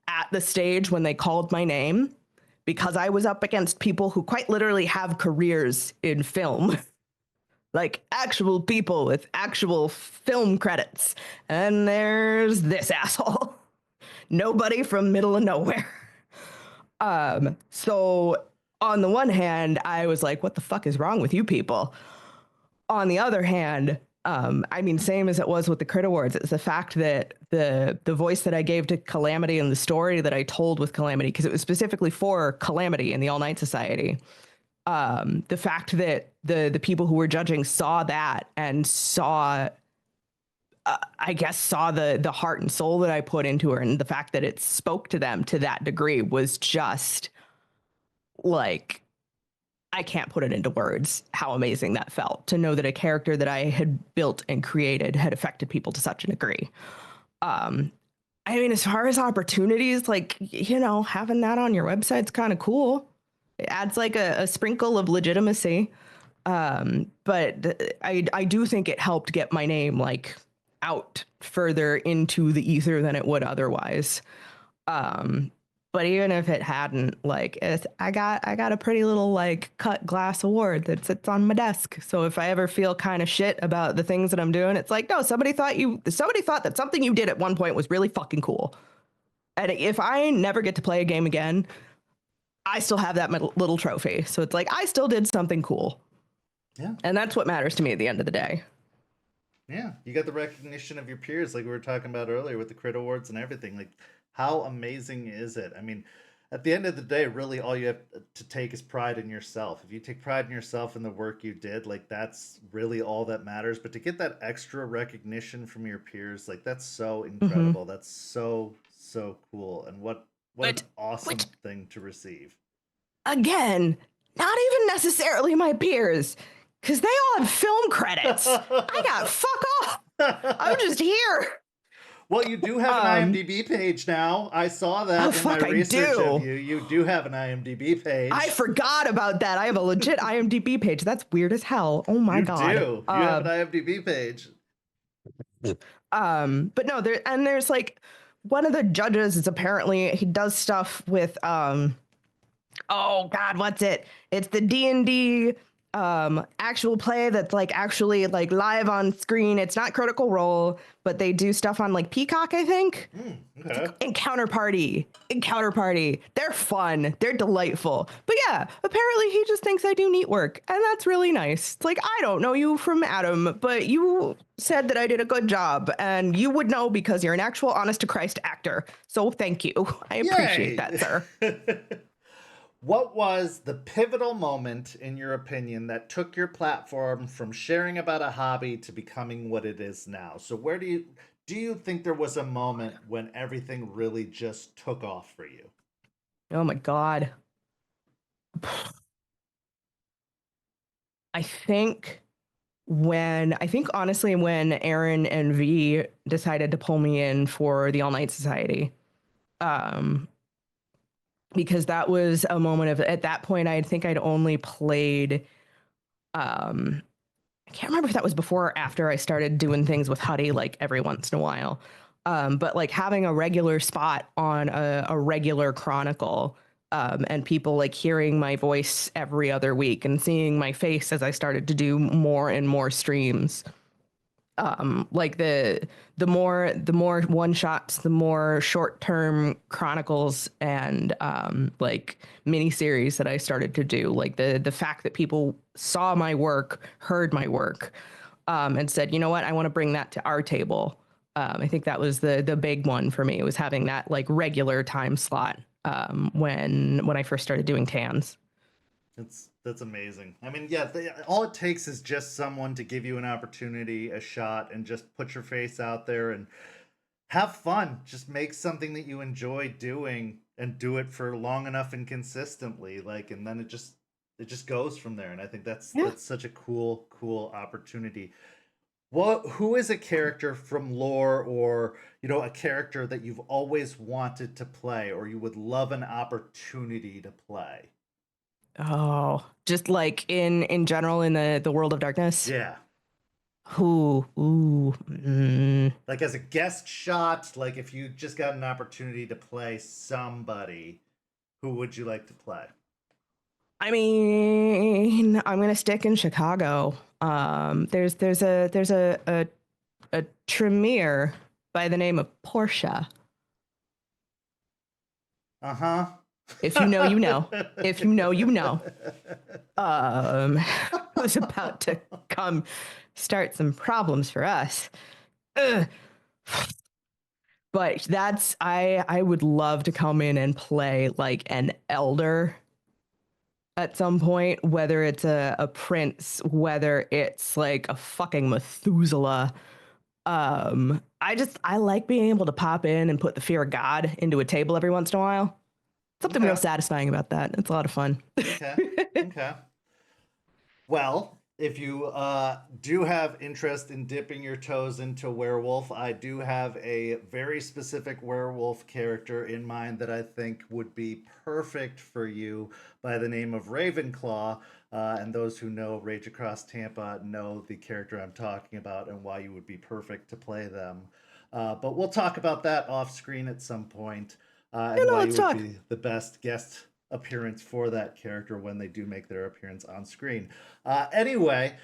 at the stage when they called my name because I was up against people who quite literally have careers in film. Like actual people with actual film credits. And there's this asshole. Nobody from middle of nowhere. So on the one hand, I was like, what the fuck is wrong with you people? On the other hand, I mean, same as it was with the Crit Awards. It's the fact that the voice that I gave to Calamity and the story that I told with Calamity, because it was specifically for Calamity and the All Night Society. The fact that the people who were judging saw that and saw the heart and soul that I put into her, and the fact that it spoke to them to that degree was just like, I can't put it into words how amazing that felt to know that a character that I had built and created had affected people to such a degree. I mean, as far as opportunities, like, having that on your website's kind of cool. It adds like a sprinkle of legitimacy. But I do think it helped get my name like out further into the ether than it would otherwise. But even if it hadn't, like, I got a pretty little like cut glass award that sits on my desk. So if I ever feel kind of shit about the things that I'm doing, it's like, no, somebody thought that something you did at one point was really fucking cool. And if I never get to play a game again, I still have that little trophy. So it's like I still did something cool. Yeah. And that's what matters to me at the end of the day. Yeah, you got the recognition of your peers, like we were talking about earlier with the crit awards and everything. Like, how amazing is it? I mean, at the end of the day, really all you have to take is pride in yourself. If you take pride in yourself and the work you did, like that's really all that matters. But to get that extra recognition from your peers, like that's so incredible. That's so cool. And what an Which, awesome which thing to receive. again, not even necessarily my peers, because they all have film credits. I got fuck off. I'm just here. Well, you do have an IMDb page now. I saw that in my research of you. You do have an IMDb page. I forgot about that. I have a legit IMDb page. That's weird as hell. Oh my god. You do. You have an IMDb page. But no, there's like one of the judges is apparently he does stuff with oh god, what's it? It's the D&D actual play that's like actually like live on screen. It's not Critical Role, but they do stuff on like Peacock, I think. Okay. Encounter Party. They're fun. They're delightful. But yeah, apparently he just thinks I do neat work, and that's really nice. It's like, I don't know you from Adam, but you said that I did a good job, and you would know because you're an actual honest to Christ actor. So thank you. I appreciate that, sir. What was the pivotal moment, in your opinion, that took your platform from sharing about a hobby to becoming what it is now? So where do you think there was a moment when everything really just took off for you? Oh my god. I think honestly when Aaron and V decided to pull me in for the All Night Society. Because that was a moment of, at that point, I think I'd only played, I can't remember if that was before or after I started doing things with Huddy like every once in a while. But like having a regular spot on a regular chronicle, and people like hearing my voice every other week and seeing my face as I started to do more and more streams. Like the more one shots, the more short term chronicles and like mini series that I started to do. Like the fact that people saw my work, heard my work, and said, you know what, I want to bring that to our table. I think that was the big one for me. It was having that like regular time slot when I first started doing TANs. That's amazing. I mean, yeah, all it takes is just someone to give you an opportunity, a shot, and just put your face out there and have fun. Just make something that you enjoy doing and do it for long enough and consistently. Like, and then it just goes from there. And I think that's such a cool opportunity. Who is a character from lore, or a character that you've always wanted to play or you would love an opportunity to play? Oh, just like in general in the world of darkness. Yeah. Like as a guest shot, like if you just got an opportunity to play somebody, who would you like to play? I mean, I'm gonna stick in Chicago. There's a Tremere by the name of Portia. Uh-huh. If you know, you know. If you know, you know. Who's about to come start some problems for us. Ugh. But I would love to come in and play like an elder at some point, whether it's a prince, whether it's like a fucking Methuselah. I like being able to pop in and put the fear of God into a table every once in a while. Something real satisfying about that. It's a lot of fun. Okay. Well, if you do have interest in dipping your toes into werewolf, I do have a very specific werewolf character in mind that I think would be perfect for you by the name of Ravenclaw. And those who know Rage Across Tampa know the character I'm talking about and why you would be perfect to play them. But we'll talk about that off screen at some point. and why let's you would talk. be the best guest appearance for that character when they do make their appearance on screen. Anyway,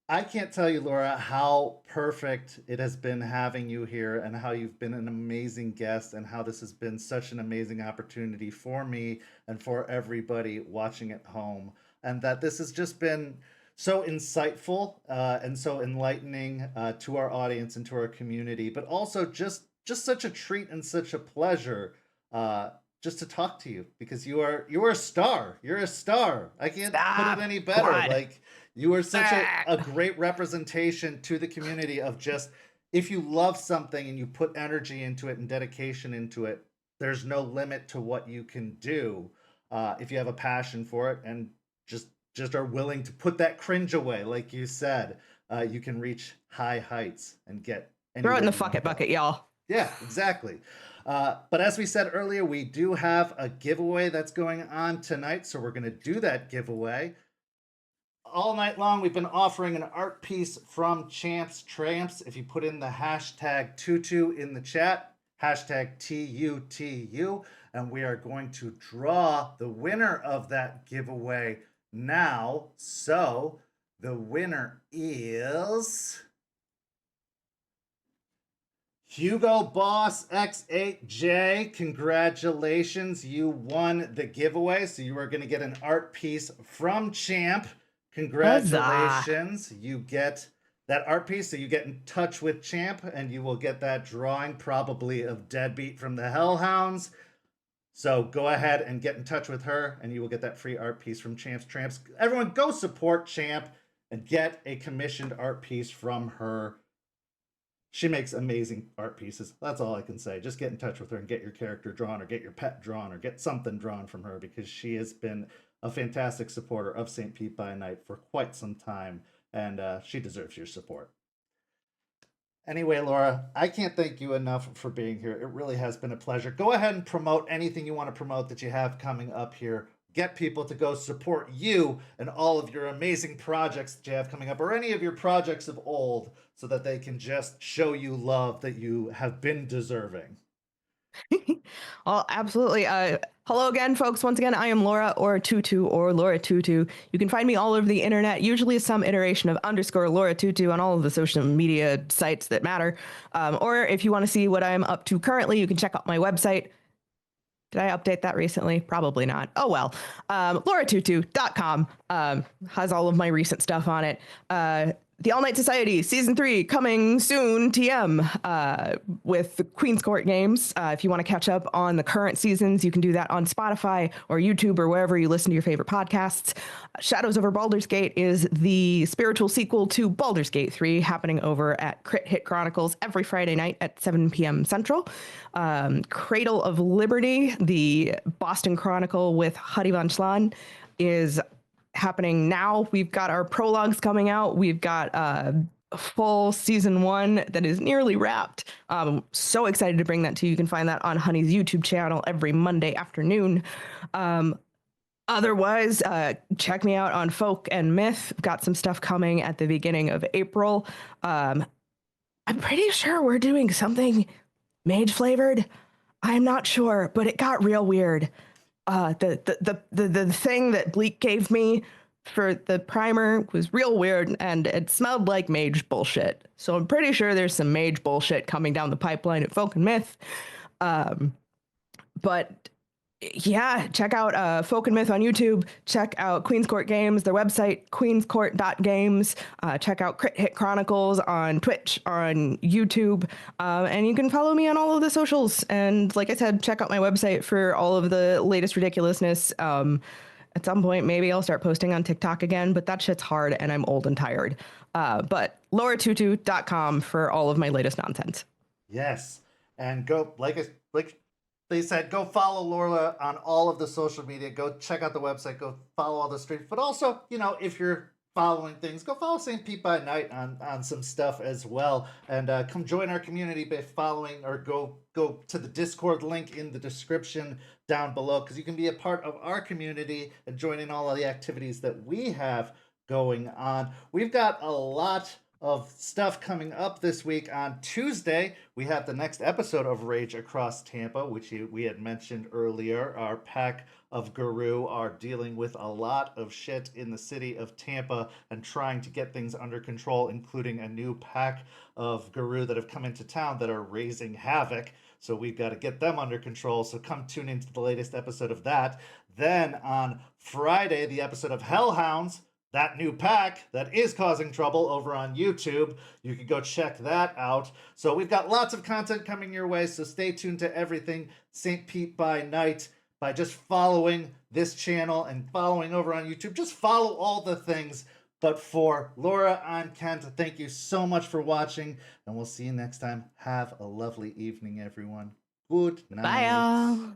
I can't tell you, Laura, how perfect it has been having you here and how you've been an amazing guest and how this has been such an amazing opportunity for me and for everybody watching at home. And that this has just been so insightful and so enlightening to our audience and to our community, but also just such a treat and such a pleasure uh, just to talk to you because you're a star. You're a star. I can't put it Stop. any better. God. Like you are such Ah. a great representation to the community of just if you love something and you put energy into it and dedication into it, there's no limit to what you can do if you have a passion for it and just are willing to put that cringe away, like you said. You can reach high heights and get Throw it in anywhere the you fuck want to it go. bucket, y'all. Yeah, exactly. But as we said earlier, we do have a giveaway that's going on tonight, so we're going to do that giveaway. All night long, we've been offering an art piece from Champs Tramps. If you put in the hashtag Tutu in the chat, hashtag TUTU, and we are going to draw the winner of that giveaway now. So the winner is Hugo Boss X8J. Congratulations, you won the giveaway. So you are going to get an art piece from Champ. Huzzah. Congratulations. You get that art piece, so you get in touch with Champ, and you will get that drawing probably of Deadbeat from the Hellhounds. So go ahead and get in touch with her, and you will get that free art piece from Champ's Tramps. Everyone, go support Champ and get a commissioned art piece from her. She makes amazing art pieces. That's all I can say. Just get in touch with her and get your character drawn or get your pet drawn or get something drawn from her because she has been a fantastic supporter of St. Pete by Night for quite some time, and she deserves your support. Anyway, Laura, I can't thank you enough for being here. It really has been a pleasure. Go ahead and promote anything you want to promote that you have coming up here. Get people to go support you and all of your amazing projects that you have coming up, or any of your projects of old, so that they can just show you love that you have been deserving. Well, absolutely. Hello again, folks. Once again, I am Laura or Tutu or Laura Tutu. You can find me all over the internet, usually some iteration of _ Laura Tutu on all of the social media sites that matter. Or if you want to see what I'm up to currently, you can check out my website. Did I update that recently? Probably not. Oh, well. LauraTutu.com has all of my recent stuff on it. The All Night Society Season 3 coming soon, TM, with the Queen's Court games. If you want to catch up on the current seasons, you can do that on Spotify or YouTube or wherever you listen to your favorite podcasts. Shadows over Baldur's Gate is the spiritual sequel to Baldur's Gate 3, happening over at Crit Hit Chronicles every Friday night at 7 p.m. Central. Cradle of Liberty, the Boston Chronicle with Hadi von Schlan, is happening now. We've got our prologues coming out. We've got a full season 1 that is nearly wrapped. So excited to bring that to you. You can find that on Honey's YouTube channel every Monday afternoon. Otherwise, check me out on Folk and Myth. Got some stuff coming at the beginning of April. I'm pretty sure we're doing something mage flavored. I'm not sure, but it got real weird. The thing that Bleak gave me for the primer was real weird, and it smelled like mage bullshit. So I'm pretty sure there's some mage bullshit coming down the pipeline at Folk and Myth. But yeah, check out Folk and Myth on YouTube. Check out Queen's Court Games, their website, queenscourt.games. Check out Crit Hit Chronicles on Twitch, on YouTube. And you can follow me on all of the socials. And like I said, check out my website for all of the latest ridiculousness. At some point, maybe I'll start posting on TikTok again, but that shit's hard and I'm old and tired. But lauratutu.com for all of my latest nonsense. Yes, and go like they said, go follow Laura on all of the social media. Go check out the website. Go follow all the streams. But also, if you're following things, go follow St. Pete by Night on some stuff as well. And come join our community by following, or go to the Discord link in the description down below, because you can be a part of our community and join in all of the activities that we have going on. We've got a lot of stuff coming up this week. On Tuesday, we have the next episode of Rage Across Tampa, which we had mentioned earlier. Our pack of Guru are dealing with a lot of shit in the city of Tampa and trying to get things under control, including a new pack of Guru that have come into town that are raising havoc. So we've got to get them under control. So come tune into the latest episode of that. Then on Friday, the episode of Hellhounds, that new pack that is causing trouble, over on YouTube. You can go check that out. So we've got lots of content coming your way. So stay tuned to everything St. Pete by Night by just following this channel and following over on YouTube. Just follow all the things. But for Laura, I'm Kent. Thank you so much for watching, and we'll see you next time. Have a lovely evening, everyone. Good night. Bye, y'all.